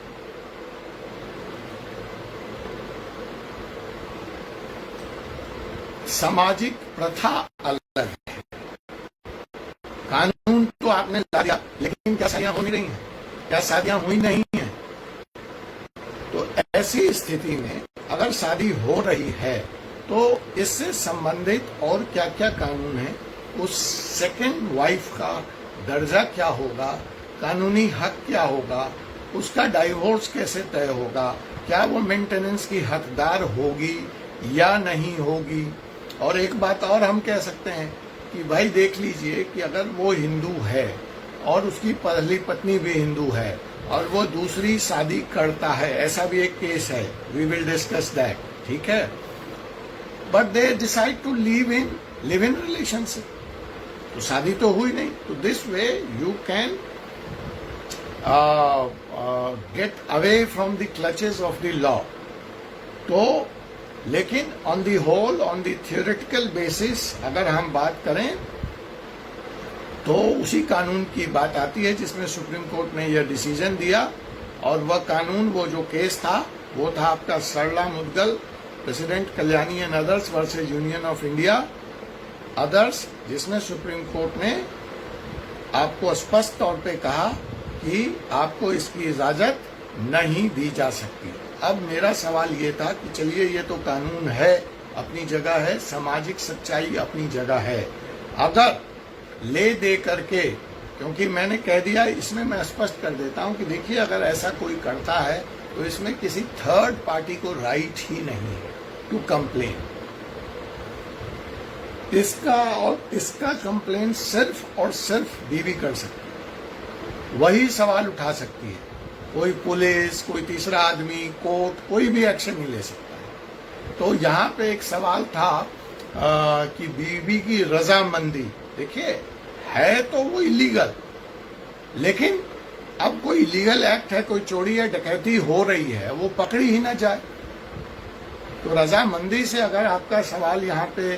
सामाजिक प्रथा अलग है। कानून तो आपने ला दिया, लेकिन क्या शादियां हो नहीं रही हैं? क्या शादियां हुई नहीं हैं? तो ऐसी स्थिति में अगर शादी हो रही है तो इससे संबंधित और क्या क्या कानून है, उस सेकंड वाइफ का दर्जा क्या होगा, कानूनी हक क्या होगा, उसका डाइवोर्स कैसे तय होगा, क्या वो मेंटेनेंस की हकदार होगी या नहीं होगी। और एक बात और हम कह सकते हैं कि भाई देख लीजिए कि अगर वो हिंदू है और उसकी पहली पत्नी भी हिंदू है और वो दूसरी शादी करता है, ऐसा भी एक केस है, वी विल डिस्कस दैट। ठीक है, but they decide to live in relationship, तो शादी तो हुई नहीं। तो this way you can get away from the clutches of the law. तो लेकिन on the whole, on the theoretical basis अगर हम बात करें तो उसी कानून की बात आती है जिसमें सुप्रीम कोर्ट ने यह डिसीजन दिया। और वह कानून, वो जो केस था, वो था आपका Sarla Mudgal, president Kalyani and others versus Union of India others, जिसमें सुप्रीम कोर्ट ने आपको स्पष्ट तौर पे कहा कि आपको इसकी इजाजत नहीं दी जा सकती। अब मेरा सवाल ये था कि चलिए ये तो कानून है, अपनी जगह है, सामाजिक सच्चाई अपनी जगह है, अगर ले दे करके, क्योंकि मैंने कह दिया, इसमें मैं स्पष्ट कर देता हूं कि देखिए अगर ऐसा कोई करता है तो इसमें किसी थर्ड पार्टी को राइट ही नहीं है टू कंप्लेन। इसका और इसका कंप्लेन सिर्फ और सिर्फ बीवी कर सकती है, वही सवाल उठा सकती है। कोई पुलिस, कोई तीसरा आदमी, कोर्ट, कोई भी एक्शन नहीं ले सकता है। तो यहाँ पे एक सवाल था कि बीवी की रजामंदी, देखिए है तो वो इलीगल, लेकिन अब कोई इलीगल एक्ट है, कोई चोरी या डकैती हो रही है, वो पकड़ी ही ना जाए। तो रजामंदी से अगर आपका सवाल यहाँ पे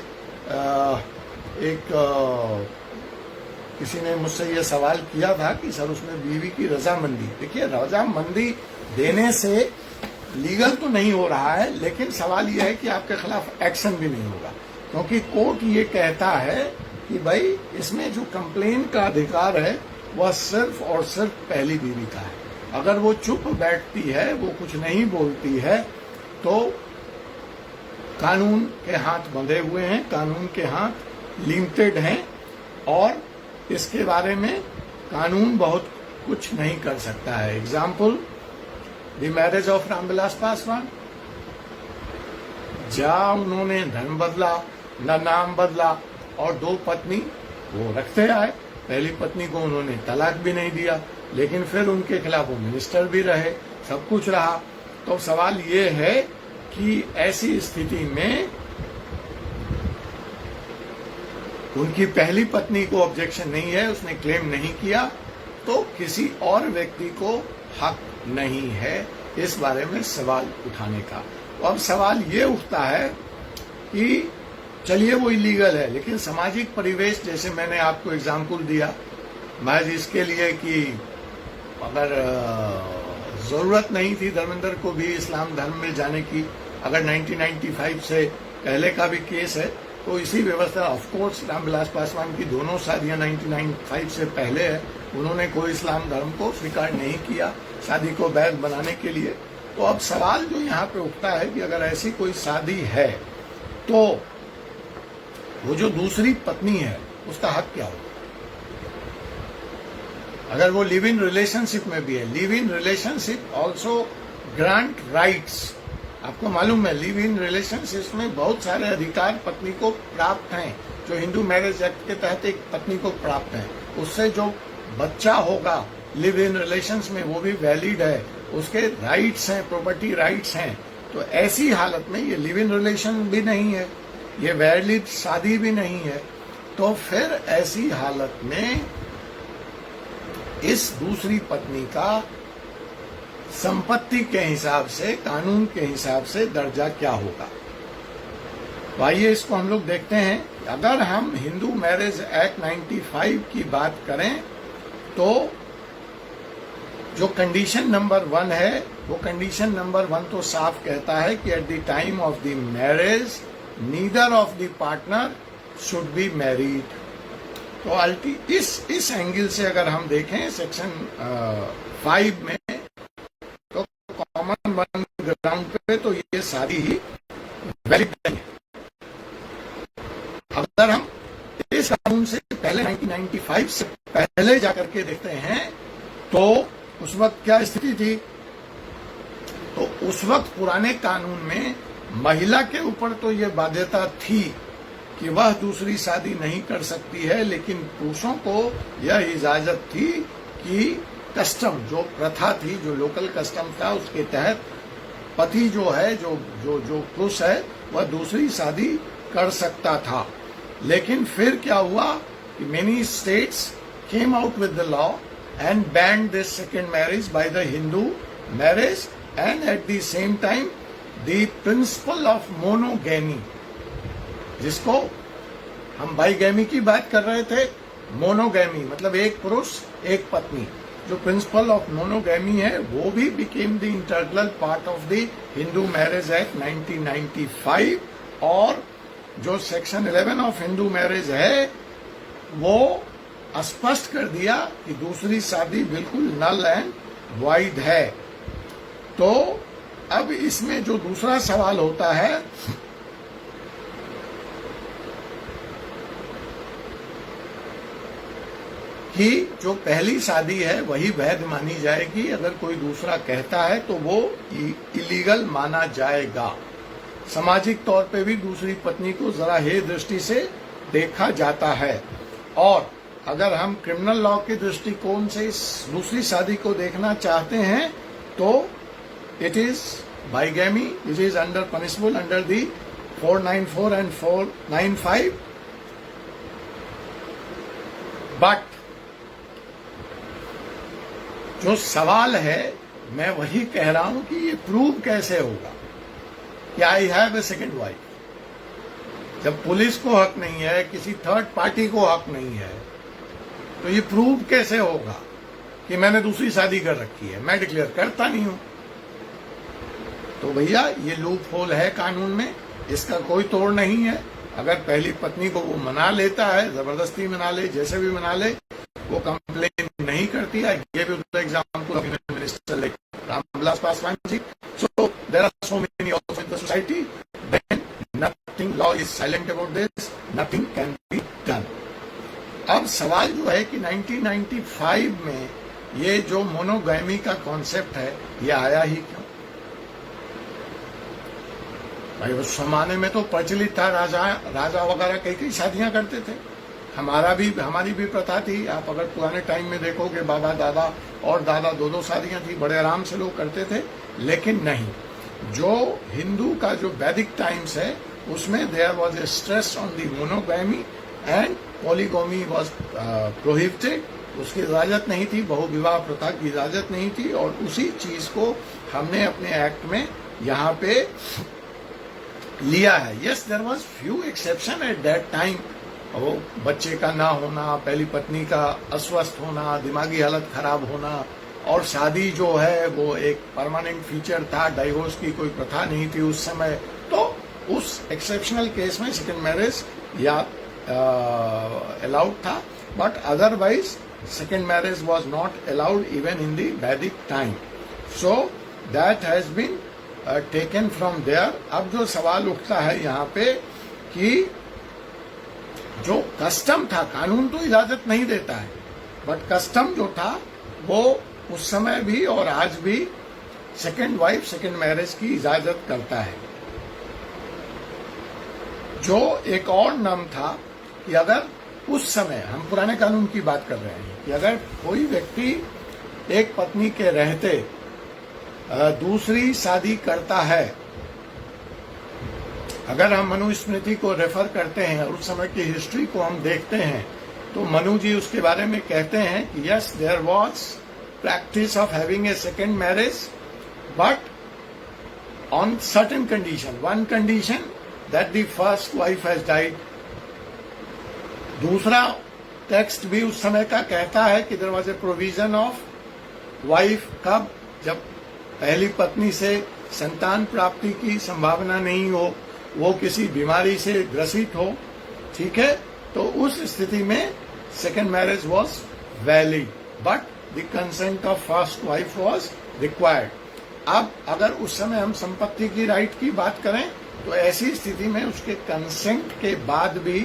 किसी ने मुझसे ये सवाल किया था कि सर उसमें बीवी की रजामंदी, देखिए रजामंदी देने से लीगल तो नहीं हो रहा है, लेकिन सवाल यह है कि आपके खिलाफ एक्शन भी नहीं होगा, क्योंकि कोर्ट ये कहता है कि भाई इसमें जो कंप्लेन का अधिकार है वह सिर्फ और सिर्फ पहली बीवी का है। अगर वो चुप बैठती है, वो कुछ नहीं बोलती है, तो कानून के हाथ बंधे हुए हैं, कानून के हाथ लिमिटेड हैं और इसके बारे में कानून बहुत कुछ नहीं कर सकता है। Example, the marriage of Ramvilas Paswan, जहाँ उन्होंने धर्म बदला, न नाम बदला और दो पत्नी वो रखते आए। पहली पत्नी को उन्होंने तलाक भी नहीं दिया, लेकिन फिर उनके खिलाफ वो मिनिस्टर भी रहे, सब कुछ रहा। तो सवाल ये है कि ऐसी स्थिति में उनकी पहली पत्नी को ऑब्जेक्शन नहीं है, उसने क्लेम नहीं किया, तो किसी और व्यक्ति को हक नहीं है इस बारे में सवाल उठाने का। तो अब सवाल ये उठता है कि चलिए वो इलीगल है, लेकिन सामाजिक परिवेश, जैसे मैंने आपको एग्जाम्पल दिया महज इसके लिए कि अगर जरूरत नहीं थी धर्मेंद्र को भी इस्लाम धर्म में जाने की, अगर 1995 से पहले का भी केस है तो इसी व्यवस्था, ऑफ कोर्स रामविलास पासवान की दोनों शादियां 1995 से पहले है, उन्होंने कोई इस्लाम धर्म को स्वीकार नहीं किया शादी को वैध बनाने के लिए। तो अब सवाल जो यहाँ पे उठता है कि अगर ऐसी कोई शादी है तो वो जो दूसरी पत्नी है उसका हक क्या होगा? अगर वो लिव इन रिलेशनशिप में भी है, live in relationship also grant rights. आपको मालूम है लिव इन रिलेशनशिप में बहुत सारे अधिकार पत्नी को प्राप्त हैं, जो हिंदू मैरिज एक्ट के तहत एक पत्नी को प्राप्त हैं। उससे जो बच्चा होगा लिव इन रिलेशंस में वो भी वैलिड है, उसके राइट्स हैं, प्रॉपर्टी राइट्स हैं। तो ऐसी हालत में ये लिव इन रिलेशन भी नहीं है, ये वैलिड शादी भी नहीं है, तो फिर ऐसी हालत में इस दूसरी पत्नी का संपत्ति के हिसाब से, कानून के हिसाब से दर्जा क्या होगा? तो आइए इसको हम लोग देखते हैं। अगर हम हिंदू मैरिज एक्ट 95 की बात करें तो जो कंडीशन नंबर 1 है, वो कंडीशन नंबर 1 तो साफ कहता है कि eight the time of the marriage neither of the partner should be married. तो इस एंगल से अगर हम देखें सेक्शन 5 में, तो कॉमन वन ग्राउंड पे तो ये सारी ही वैलिड है। अगर हम इस कानून से पहले 1995 से पहले जाकर के देखते हैं तो उस वक्त क्या स्थिति थी? तो उस वक्त पुराने कानून में महिला के ऊपर तो ये बाध्यता थी कि वह दूसरी शादी नहीं कर सकती है, लेकिन पुरुषों को यह इजाजत थी कि कस्टम, जो प्रथा थी, जो लोकल कस्टम था, उसके तहत पति जो है, जो पुरुष है, वह दूसरी शादी कर सकता था। लेकिन फिर क्या हुआ कि many states came out with the law and band this second marriage by the Hindu marriage and at the same time the principle of monogamy, जिसको हम बाइगैमी की बात कर रहे थे, मोनोगैमी मतलब एक पुरुष एक पत्नी, जो प्रिंसिपल ऑफ मोनोगैमी है वो भी became the internal part of the Hindu marriage act 1995। और जो सेक्शन 11 ऑफ हिंदू मैरिज है वो स्पष्ट कर दिया कि दूसरी शादी बिल्कुल नल एंड वॉइड है। तो अब इसमें जो दूसरा सवाल होता है कि जो पहली शादी है वही वैध मानी जाएगी, अगर कोई दूसरा कहता है तो वो इलीगल माना जाएगा। सामाजिक तौर पे भी दूसरी पत्नी को जरा हे दृष्टि से देखा जाता है। और अगर हम क्रिमिनल लॉ के दृष्टिकोण से इस दूसरी शादी को देखना चाहते हैं तो it is bigamy, it is under punishable under the 494 and 495। But जो सवाल है मैं वही कह रहा हूं कि ये प्रूव कैसे होगा कि I have a second wife. जब पुलिस को हक नहीं है, किसी थर्ड पार्टी को हक नहीं है, तो ये प्रूव कैसे होगा कि मैंने दूसरी शादी कर रखी है? मैं डिक्लेयर करता नहीं हूं। तो भैया ये लूप होल है कानून में, इसका कोई तोड़ नहीं है। अगर पहली पत्नी को वो मना लेता है, जबरदस्ती मना ले, जैसे भी मना ले, वो कंप्लेन नहीं करती है। ये भी example minister like Ramvilas Paswan ji. So there are so many also in the society, then nothing, law is silent about this, nothing can be done. अब सवाल जो है कि 1995 में ये जो मोनोगैमी का कॉन्सेप्ट है ये आया ही क्यों? भाई उस जमाने में तो प्रचलित था, राजा वगैरह कई शादियां करते थे। हमारी भी प्रथा थी। आप अगर पुराने टाइम में देखोगे, बाबा दादा और दादा दो शादियां थी, बड़े आराम से लोग करते थे। लेकिन नहीं, जो हिंदू का जो वैदिक टाइम्स है उसमें there was a stress on the monogamy and polygamy was prohibited. उसकी इजाजत नहीं थी, बहुविवाह प्रथा की इजाजत नहीं थी। और उसी चीज को हमने अपने एक्ट में यहाँ पे लिया है। Yes, there was few exception at that time. वो बच्चे का ना होना, पहली पत्नी का अस्वस्थ होना, दिमागी हालत खराब होना, और शादी जो है वो एक परमानेंट फीचर था, डाइवोर्स की कोई प्रथा नहीं थी उस समय, तो उस एक्सेप्शनल केस में सेकेंड मैरिज या अलाउड था, but otherwise second marriage was not allowed even in the Vedic time. So that has been taken from there. अब जो सवाल उठता है यहाँ पे कि जो कस्टम था, कानून तो इजाजत नहीं देता है, बट कस्टम जो था वो उस समय भी और आज भी सेकेंड वाइफ सेकेंड मैरिज की इजाजत करता है। जो एक और नियम था कि अगर उस समय, हम पुराने कानून की बात कर रहे हैं, कि अगर कोई व्यक्ति एक पत्नी के रहते दूसरी शादी करता है, अगर हम मनुस्मृति को रेफर करते हैं और उस समय की हिस्ट्री को हम देखते हैं, तो मनु जी उसके बारे में कहते हैं कि yes, there was practice of having a second marriage, but on certain condition. One condition that the first wife has died. दूसरा टेक्स्ट भी उस समय का कहता है कि there was a provision of wife, कब? जब पहली पत्नी से संतान प्राप्ति की संभावना नहीं हो, वो किसी बीमारी से ग्रसित हो, ठीक है, तो उस स्थिति में second marriage was valid, but the consent of first wife was required. अब अगर उस समय हम संपत्ति की राइट की बात करें, तो ऐसी स्थिति में उसके कंसेंट के बाद भी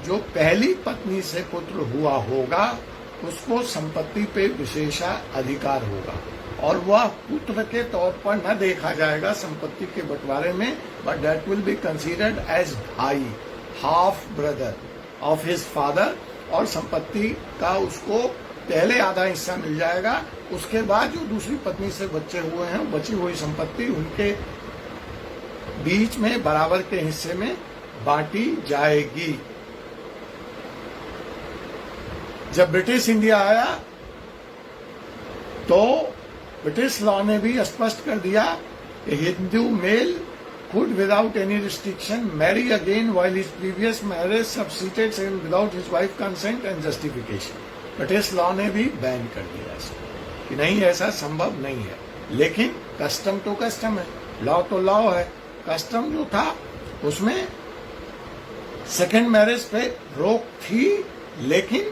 जो पहली पत्नी से पुत्र हुआ होगा उसको संपत्ति पे विशेषाधिकार होगा, और वह पुत्र के तौर पर न देखा जाएगा संपत्ति के बंटवारे में, but that will be considered as भाई, half brother of his father, और संपत्ति का उसको पहले आधा हिस्सा मिल जाएगा। उसके बाद जो दूसरी पत्नी से बच्चे हुए हैं, बची हुई संपत्ति उनके बीच में बराबर के हिस्से में बांटी जाएगी। जब ब्रिटिश इंडिया आया तो ब्रिटिश लॉ ने भी स्पष्ट कर दिया कि Hindu male could without any restriction marry again while his previous marriage substituted and without his wife consent and justification। British law ने भी बैन कर दिया इसको कि नहीं, ऐसा संभव नहीं है। लेकिन कस्टम तो कस्टम है, लॉ तो लॉ है। कस्टम जो था उसमें सेकेंड मैरिज पे रोक थी, लेकिन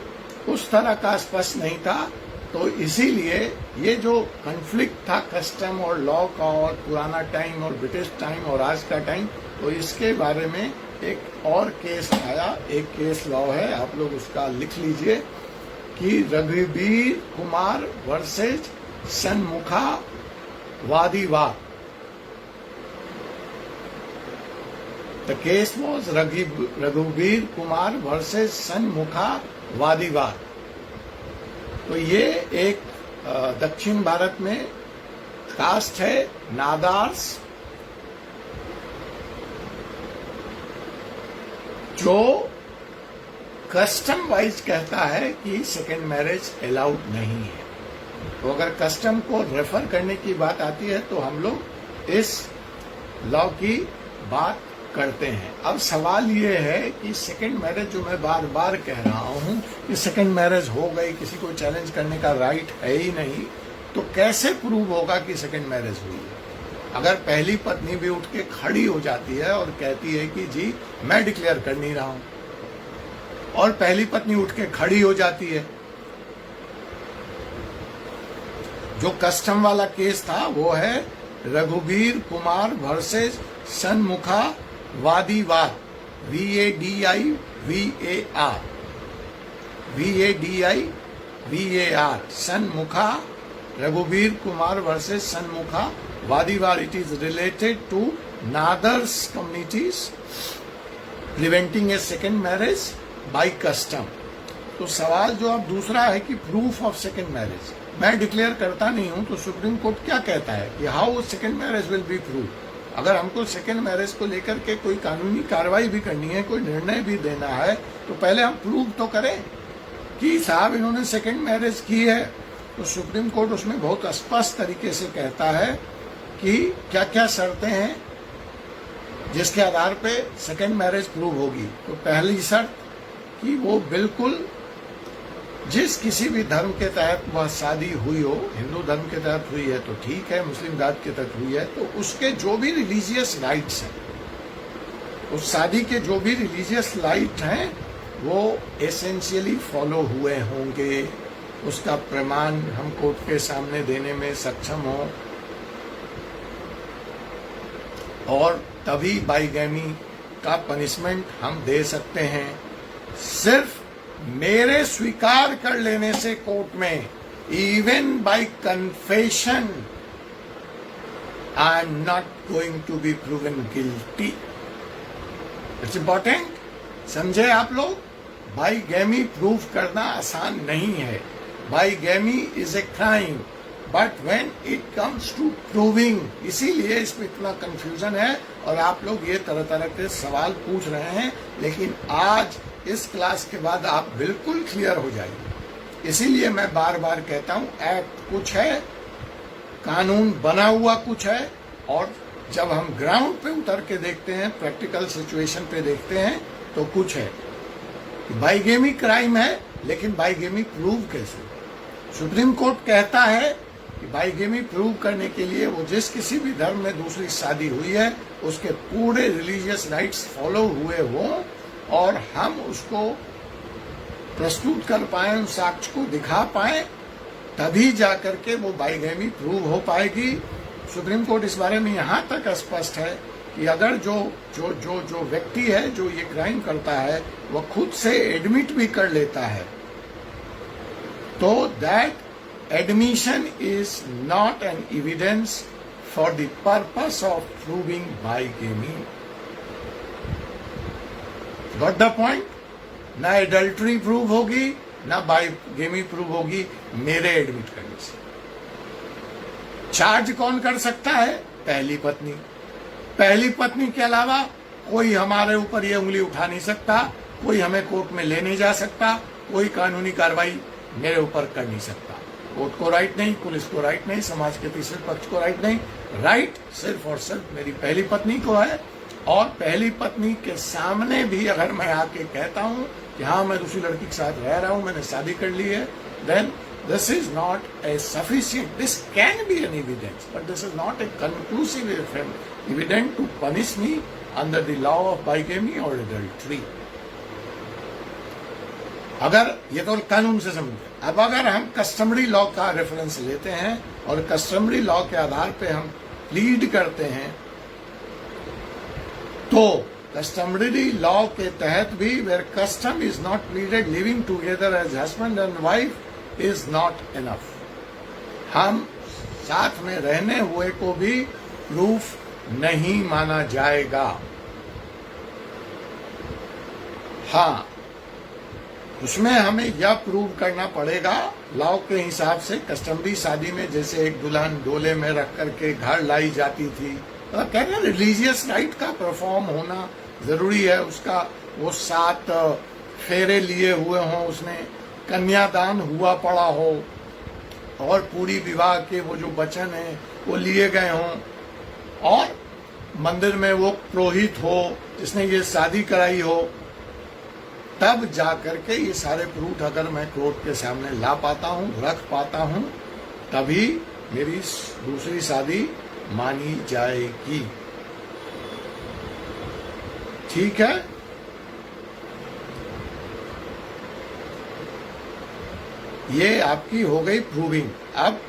उस तरह का स्पष्ट नहीं था। तो इसीलिए ये जो कन्फ्लिक्ट था कस्टम और लॉ का, और पुराना टाइम और ब्रिटिश टाइम और आज का टाइम, तो इसके बारे में एक और केस आया। एक केस लॉ है, आप लोग उसका लिख लीजिए, कि रघुवीर कुमार वर्सेज सन्मुखा वादीवाद। द केस वॉज रघुवीर कुमार वर्सेज सन्मुखा वादीवाद। तो ये एक दक्षिण भारत में कास्ट है नादार्स, जो कस्टम वाइज कहता है कि सेकेंड मैरिज अलाउड नहीं है। तो अगर कस्टम को रेफर करने की बात आती है तो हम लोग इस लॉ की बात करते हैं। अब सवाल ये है कि सेकेंड मैरिज, जो मैं बार बार कह रहा हूं कि सेकेंड मैरिज हो गई, किसी को चैलेंज करने का राइट है ही नहीं, तो कैसे प्रूव होगा कि सेकेंड मैरिज हुई है? अगर पहली पत्नी भी उठ के खड़ी हो जाती है और कहती है कि जी मैं डिक्लेयर कर नहीं रहा हूं, और पहली पत्नी उठ के खड़ी हो जाती है, जो कस्टम वाला केस था वो है रघुवीर कुमार वर्सेस सन्मुखा वादीवाद, VADIVAR, सन्मुखा, रघुवीर Kumar versus Shanmukha Vadivad. It is related to Nadars communities preventing a second marriage by custom. तो सवाल जो अब दूसरा है कि प्रूफ ऑफ सेकेंड मैरिज, मैं डिक्लेयर करता नहीं हूं, तो सुप्रीम कोर्ट क्या कहता है कि how second marriage will be prove. अगर हमको सेकेंड मैरिज को लेकर के कोई कानूनी कार्रवाई भी करनी है, कोई निर्णय भी देना है, तो पहले हम प्रूव तो करें कि साहब इन्होंने सेकेंड मैरिज की है। तो सुप्रीम कोर्ट उसमें बहुत स्पष्ट तरीके से कहता है कि क्या क्या शर्तें हैं जिसके आधार पे सेकेंड मैरिज प्रूव होगी। तो पहली शर्त कि वो बिल्कुल जिस किसी भी धर्म के तहत वह शादी हुई हो, हिंदू धर्म के तहत हुई है तो ठीक है, मुस्लिम धर्म के तहत हुई है तो उसके जो भी रिलीजियस राइट्स हैं, उस शादी के जो भी रिलीजियस राइट हैं वो एसेंशियली फॉलो हुए होंगे। उसका प्रमाण हम कोर्ट के सामने देने में सक्षम हो, और तभी बाइगैमी का पनिशमेंट हम दे सकते हैं। सिर्फ मेरे स्वीकार कर लेने से कोर्ट में, even by confession, I am not going to be proven guilty. It's important, समझे आप लोग? बाइगैमी प्रूव करना आसान नहीं है। Bigamy is a crime, but when it comes to proving, इसीलिए इसमें इतना कंफ्यूजन है और आप लोग ये तरह तरह के सवाल पूछ रहे हैं, लेकिन आज इस क्लास के बाद आप बिल्कुल क्लियर हो जाएंगे। इसीलिए मैं बार बार कहता हूं, एक्ट कुछ है, कानून बना हुआ कुछ है, और जब हम ग्राउंड पे उतर के देखते हैं, प्रैक्टिकल सिचुएशन पे देखते हैं तो कुछ है। बाइगेमी क्राइम है, लेकिन बाइगेमी प्रूव कैसे? सुप्रीम कोर्ट कहता है कि बाइगेमी प्रूव करने के लिए वो जिस किसी भी धर्म में दूसरी शादी हुई है उसके पूरे रिलीजियस राइट्स फॉलो हुए हों और हम उसको प्रस्तुत कर पाए, उन साक्ष्य को दिखा पाए, तभी जाकर के वो बाइगेमी प्रूव हो पाएगी। सुप्रीम कोर्ट इस बारे में यहां तक स्पष्ट है कि अगर जो व्यक्ति है जो ये क्राइम करता है वो खुद से एडमिट भी कर लेता है तो that admission is not an evidence for the purpose of proving bigamy. Got the point? ना एडल्ट्री प्रूव होगी ना बाइगेमी प्रूव होगी मेरे एडमिट करने से। चार्ज कौन कर सकता है? पहली पत्नी। पहली पत्नी के अलावा कोई हमारे ऊपर ये उंगली उठा नहीं सकता, कोई हमें कोर्ट में ले नहीं जा सकता, कोई कानूनी कार्रवाई मेरे ऊपर कर नहीं सकता। कोर्ट को राइट नहीं, पुलिस को राइट नहीं, समाज के तीसरे पक्ष को राइट नहीं। राइट सिर्फ और सिर्फ मेरी पहली पत्नी को है। और पहली पत्नी के सामने भी अगर मैं आके कहता हूं कि हाँ मैं दूसरी लड़की के साथ रह रहा हूं, मैंने शादी कर ली है, then this is not a sufficient, this can be an evidence, but this is not a conclusive evidence to punish me under the law of bigamy or adultery. अगर ये तो कानून से समझे, अब अगर हम कस्टमरी लॉ का रेफरेंस लेते हैं और कस्टमरी लॉ के आधार पे हम प्लीड करते हैं तो कस्टमरी लॉ के तहत भी where custom is not pleaded living together as husband and wife is not enough. हम साथ में रहने हुए को भी प्रूफ नहीं माना जाएगा। हाँ, उसमें हमें यह प्रूव करना पड़ेगा लॉ के हिसाब से। कस्टमरी शादी में जैसे एक दुल्हन डोले में रख करके घर लाई जाती थी, तो कहते हैं रिलीजियस राइट का परफॉर्म होना जरूरी है। उसका वो 7 फेरे लिए हुए हों, उसने कन्यादान हुआ पड़ा हो और पूरी विवाह के वो जो वचन है वो लिए गए हों, और मंदिर में वो पुरोहित हो जिसने ये शादी कराई हो, तब जाकर के ये सारे प्रूफ अगर मैं कोर्ट के सामने ला पाता हूं, रख पाता हूं, तभी मेरी दूसरी शादी मानी जाएगी। ठीक है? ये आपकी हो गई प्रूविंग। अब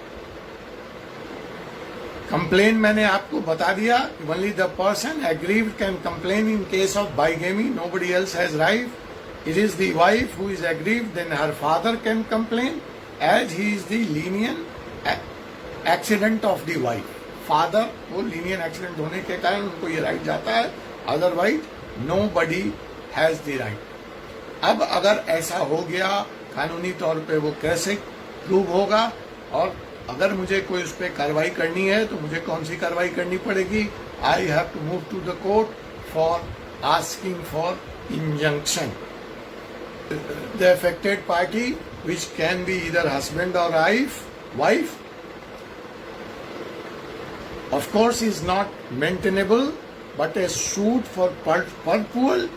कंप्लेन मैंने आपको बता दिया, only the person aggrieved can complain in case of bigamy, nobody else has right. It is the wife who is aggrieved, then her father can complain as he is the lenient accident of the wife. Father वो lenient accident होने के कारण उनको ये right जाता है, otherwise nobody has the right. अब अगर ऐसा हो गया कानूनी तौर पे वो कैसे प्रूव होगा, और अगर मुझे कोई उस पर कार्रवाई करनी है तो मुझे कौन सी कार्रवाई करनी पड़ेगी? I have to move to the court for asking for injunction. The affected party, which can be either husband or wife, of course is not maintainable, but a suit for perpetual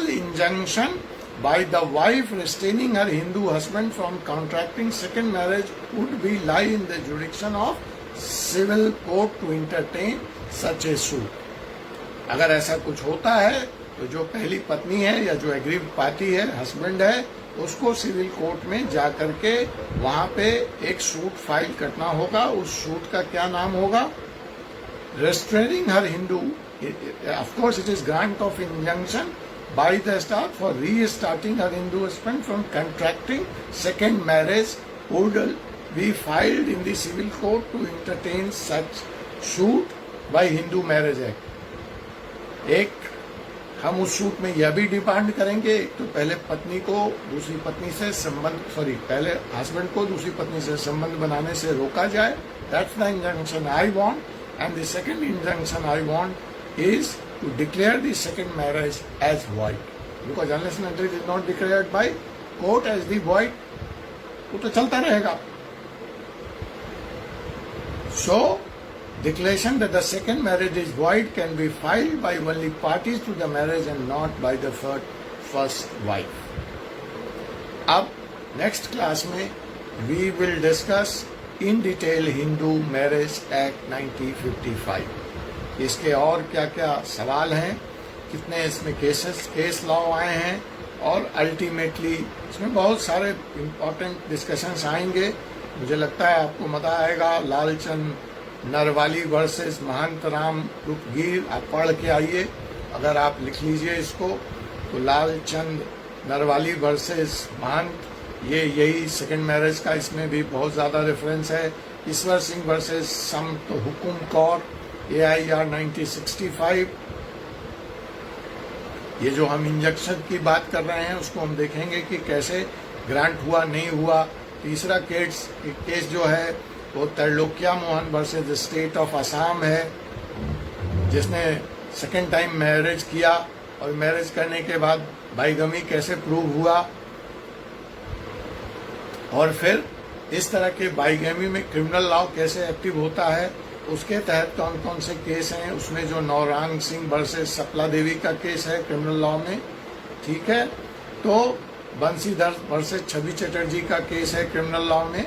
injunction by the wife restraining her Hindu husband from contracting second marriage would be lie in the jurisdiction of civil court to entertain such a suit. अगर ऐसा कुछ होता है तो जो पहली पत्नी है या जो एग्रीव पार्टी है, हस्बैंड है, उसको सिविल कोर्ट में जा करके वहां पे एक सूट फाइल करना होगा. उस सूट का क्या नाम होगा? Restraining her Hindu, of course it is grant of injunction by the state for restarting her Hindu husband from contracting second marriage would be filed in the civil court to entertain such suit by Hindu Marriage Act. एक हम उस suit में यह भी demand करेंगे तो पहले पत्नी को दूसरी पत्नी से पहले हस्बैंड को दूसरी पत्नी से संबंध बनाने से रोका जाए. That's the injunction I want. And the second injunction I want is to declare the second marriage as void. Because unless and until it is not declared by court as the void, वो तो चलता रहेगा. So, declaration that the second marriage is void can be filed by only parties to the marriage and not by the first wife. अब next class में we will discuss in detail Hindu Marriage Act 1955. इसके और क्या क्या सवाल हैं, कितने इसमें केस लॉ आए हैं, और अल्टीमेटली इसमें बहुत सारे इम्पोर्टेंट डिस्कशंस आएंगे. मुझे लगता है आपको मजा आएगा. लालचंद नरवाली वर्सेस महंत राम रूपगीर आप पढ़ के आइए. अगर आप लिख लीजिए इसको तो लालचंद नरवाली वर्सेस महंत, ये यही सेकंड मैरिज का इसमें भी बहुत ज्यादा रेफरेंस है. ईश्वर सिंह वर्सेस समत हुकुम कौर, AIR 1965. ये जो हम इंजेक्शन की बात कर रहे हैं उसको हम देखेंगे कि कैसे ग्रांट हुआ नहीं हुआ. तीसरा केस जो है वो Trailokya Mohan versus State of Assam है, जिसने सेकंड टाइम मैरिज किया और मैरिज करने के बाद बाइगमी कैसे प्रूव हुआ, और फिर इस तरह के बाइगमी में क्रिमिनल लॉ कैसे एक्टिव होता है, उसके तहत कौन कौन से केस हैं. उसमें जो नौरांग सिंह वर्सेस सपला देवी का केस है क्रिमिनल लॉ में, ठीक है. तो बंसीधर वर्सेस छवि चटर्जी का केस है क्रिमिनल लॉ में.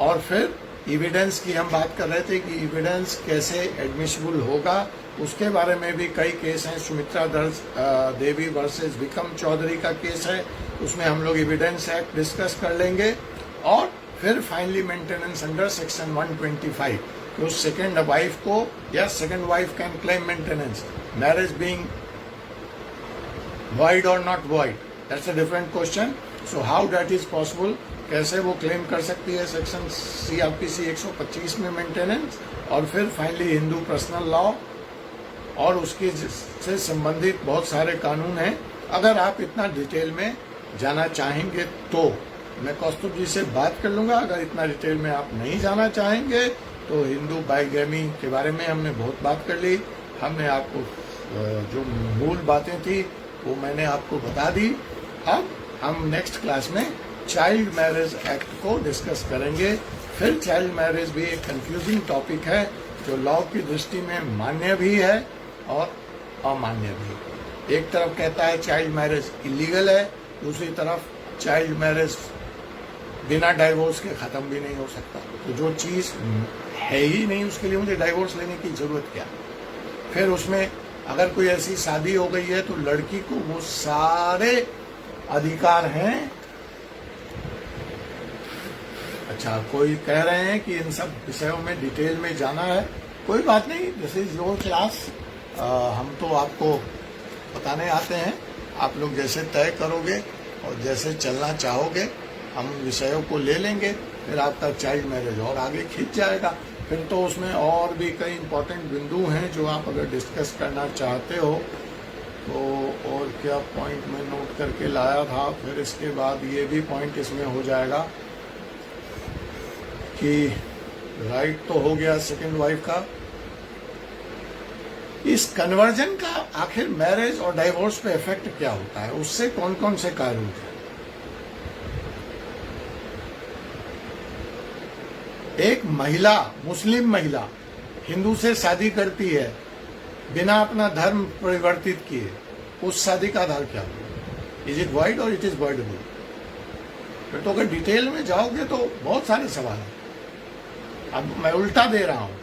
और फिर एविडेंस की हम बात कर रहे थे कि एविडेंस कैसे एडमिसिबल होगा, उसके बारे में भी कई केस हैं. सुमित्रा देवी वर्सेस विक्रम चौधरी का केस है, उसमें हम लोग एविडेंस एक्ट डिस्कस कर लेंगे. और फिर फाइनली मेंटेनेंस अंडर सेक्शन 125, तो सेकेंड वाइफ को या second wife can claim maintenance, marriage being void or not void, that's a different question. So how that is possible, कैसे वो क्लेम कर सकती है सेक्शन CRPC 125 में मेंटेनेंस. और फिर फाइनली हिंदू पर्सनल लॉ और उसके से संबंधित बहुत सारे कानून हैं. अगर आप इतना डिटेल में जाना चाहेंगे तो मैं कौस्तुभ जी से बात कर लूंगा. अगर इतना डिटेल में आप नहीं जाना चाहेंगे तो हिंदू बाइगमी के बारे में हमने बहुत बात कर ली. हमने आपको जो मूल बातें थी वो मैंने आपको बता दी. अब हम नेक्स्ट क्लास में चाइल्ड मैरिज एक्ट को डिस्कस करेंगे. फिर चाइल्ड मैरिज भी एक कंफ्यूजिंग टॉपिक है जो लॉ की दृष्टि में मान्य भी है और अमान्य भी. एक तरफ कहता है चाइल्ड मैरिज इलीगल है, दूसरी तरफ चाइल्ड मैरिज बिना डाइवोर्स के खत्म भी नहीं हो सकता. तो जो चीज है ही नहीं उसके लिए मुझे डाइवोर्स लेने की जरूरत क्या. फिर उसमें अगर कोई ऐसी शादी हो गई है तो लड़की को वो सारे अधिकार हैं. अच्छा, कोई कह रहे हैं कि इन सब विषयों में डिटेल में जाना है. कोई बात नहीं, दिस इज योर क्लास. हम तो आपको बताने आते हैं. आप लोग जैसे तय करोगे और जैसे चलना चाहोगे हम विषयों को ले लेंगे. फिर आपका चाइल्ड मैरिज और आगे खींच जाएगा. फिर तो उसमें और भी कई इंपॉर्टेंट बिंदु हैं जो आप अगर डिस्कस करना चाहते हो तो. और क्या पॉइंट मैं नोट करके लाया था, फिर इसके बाद ये भी पॉइंट इसमें हो जाएगा कि राइट तो हो गया सेकंड वाइफ का. इस कन्वर्जन का आखिर मैरिज और डाइवोर्स पे इफेक्ट क्या होता है, उससे कौन कौन से कानून हैं. एक महिला, मुस्लिम महिला हिंदू से शादी करती है बिना अपना धर्म परिवर्तित किए, उस शादी का आधार क्या होगा. इज इट वॉइड और इट इज वॉइडेबल। फिर तो अगर डिटेल में जाओगे तो बहुत सारे सवाल हैं। अब मैं उल्टा दे रहा हूं,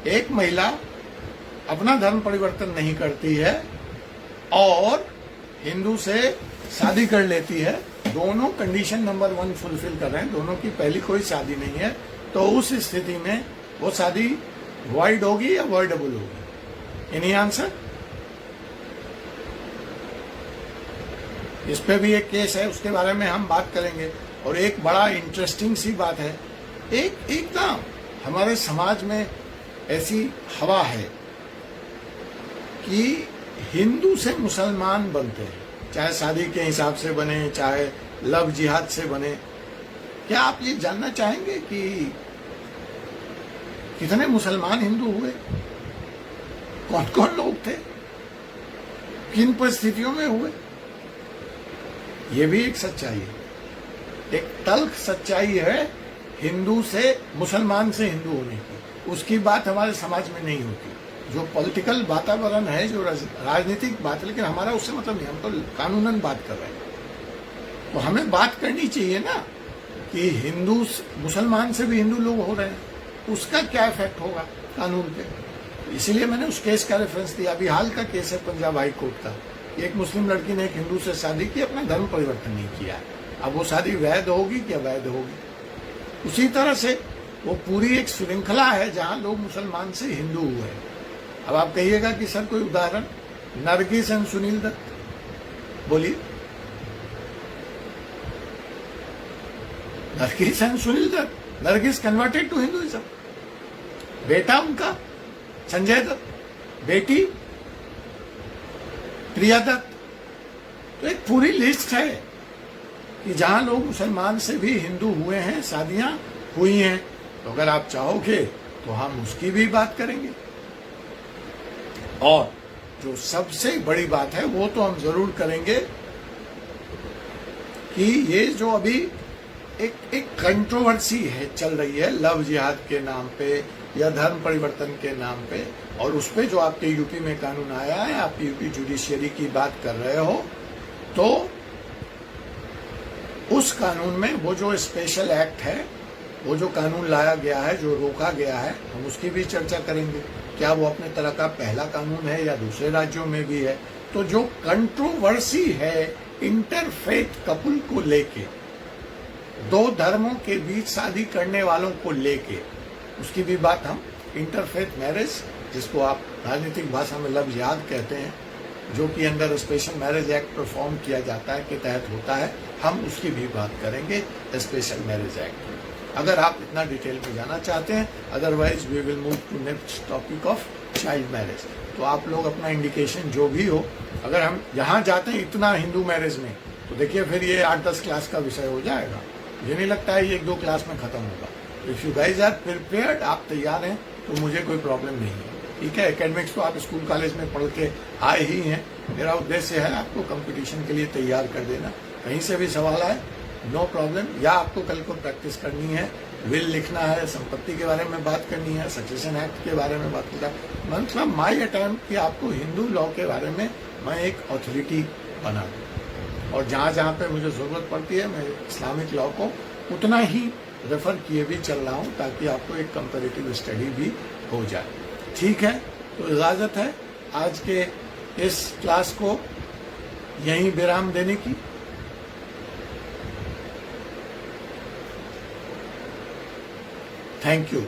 एक महिला अपना धर्म परिवर्तन नहीं करती है और हिंदू से शादी कर लेती है, दोनों कंडीशन नंबर 1 फुलफिल कर रहे हैं, दोनों की पहली कोई शादी नहीं है, तो उस स्थिति में वो शादी वॉइड होगी या वॉइडेबल होगी? Any answer? इस पे भी एक केस है, उसके बारे में हम बात करेंगे। और एक बड़ा इंटरेस्टिंग सी बात है, एक ना हमारे समाज में ऐसी हवा है कि हिंदू से मुसलमान बनते हैं, चाहे शादी के हिसाब से बने, चाहे लव जिहाद से बने। क्या आप ये जानना चाहेंगे कि कितने मुसलमान हिंदू हुए, कौन कौन लोग थे, किन परिस्थितियों में हुए? ये भी एक सच्चाई है, एक तल्ख सच्चाई है हिंदू से मुसलमान से हिंदू होने की। उसकी बात हमारे समाज में नहीं होती। जो पॉलिटिकल वातावरण है, जो राजनीतिक बात है, लेकिन हमारा उससे मतलब नहीं, हम तो कानूनन बात कर रहे हैं। तो हमें बात करनी चाहिए ना कि हिंदू मुसलमान से भी हिंदू लोग हो रहे हैं, उसका क्या इफेक्ट होगा कानून पे। इसीलिए मैंने उस केस का रेफरेंस दिया। अभी हाल का केस है पंजाब हाई कोर्ट का, एक मुस्लिम लड़की ने एक हिंदू से शादी की, अपना धर्म परिवर्तन नहीं किया। अब वो शादी वैध होगी कि अवैध होगी? उसी तरह से वो पूरी एक श्रृंखला है जहां लोग मुसलमान से हिंदू हुए। अब आप कहिएगा कि सर कोई उदाहरण? नरगिस एंड सुनील दत्त, बोलिए। Nargis and Sunil Dutt, Nargis converted to Hinduism, बेटा उनका संजय दत्त, बेटी प्रिया दत्त। तो एक पूरी लिस्ट है कि जहां लोग मुसलमान से भी हिंदू हुए हैं, शादियां हुई हैं। तो अगर आप चाहोगे तो हम उसकी भी बात करेंगे। और जो सबसे बड़ी बात है वो तो हम जरूर करेंगे कि ये जो अभी एक कंट्रोवर्सी है चल रही है लव जिहाद के नाम पे या धर्म परिवर्तन के नाम पे, और उस पे जो आपके यूपी में कानून आया है, आप यूपी जुडिशियरी की बात कर रहे हो, तो उस कानून में वो जो स्पेशल एक्ट है, वो जो कानून लाया गया है, जो रोका गया है, हम उसकी भी चर्चा करेंगे। क्या वो अपने तरह का पहला कानून है या दूसरे राज्यों में भी है? तो जो कंट्रोवर्सी है इंटरफेथ कपल को लेके, दो धर्मों के बीच शादी करने वालों को लेके, उसकी भी बात हम, इंटरफेथ मैरिज जिसको आप राजनीतिक भाषा में लव जिहाद कहते हैं, जो कि under special marriage act perform किया जाता है, के तहत होता है, हम उसकी भी बात करेंगे स्पेशल मैरिज एक्ट। अगर आप इतना डिटेल में जाना चाहते हैं, otherwise we will move to next topic of child marriage. तो आप लोग अपना इंडिकेशन जो भी हो, अगर हम यहाँ जाते हैं इतना हिंदू मैरिज में, तो देखिए फिर ये 8-10 क्लास का विषय हो जाएगा। मुझे नहीं लगता है ये 1-2 क्लास में खत्म होगा। If you guys are prepared, आप तैयार हैं, तो मुझे कोई प्रॉब्लम नहीं है। ठीक है, एकेडमिक्स तो आप स्कूल कॉलेज में पढ़ के आए ही हैं। मेरा उद्देश्य है आपको कंपटीशन के लिए तैयार कर देना। कहीं से भी सवाल आए, नो प्रॉब्लम। या आपको कल को प्रैक्टिस करनी है, विल लिखना है, संपत्ति के बारे में बात करनी है, सक्सेशन एक्ट के बारे में बात करना है, मतलब माई अटेम्प्ट कि आपको हिंदू लॉ के बारे में मैं एक अथॉरिटी बना दूं। और जहाँ जहाँ पे मुझे जरूरत पड़ती है, मैं इस्लामिक लॉ को उतना ही रेफर किए भी चल रहा हूँ, ताकि आपको एक कंपैरेटिव स्टडी भी हो जाए। ठीक है, तो इजाजत है आज के इस क्लास को यहीं विराम देने की। Thank you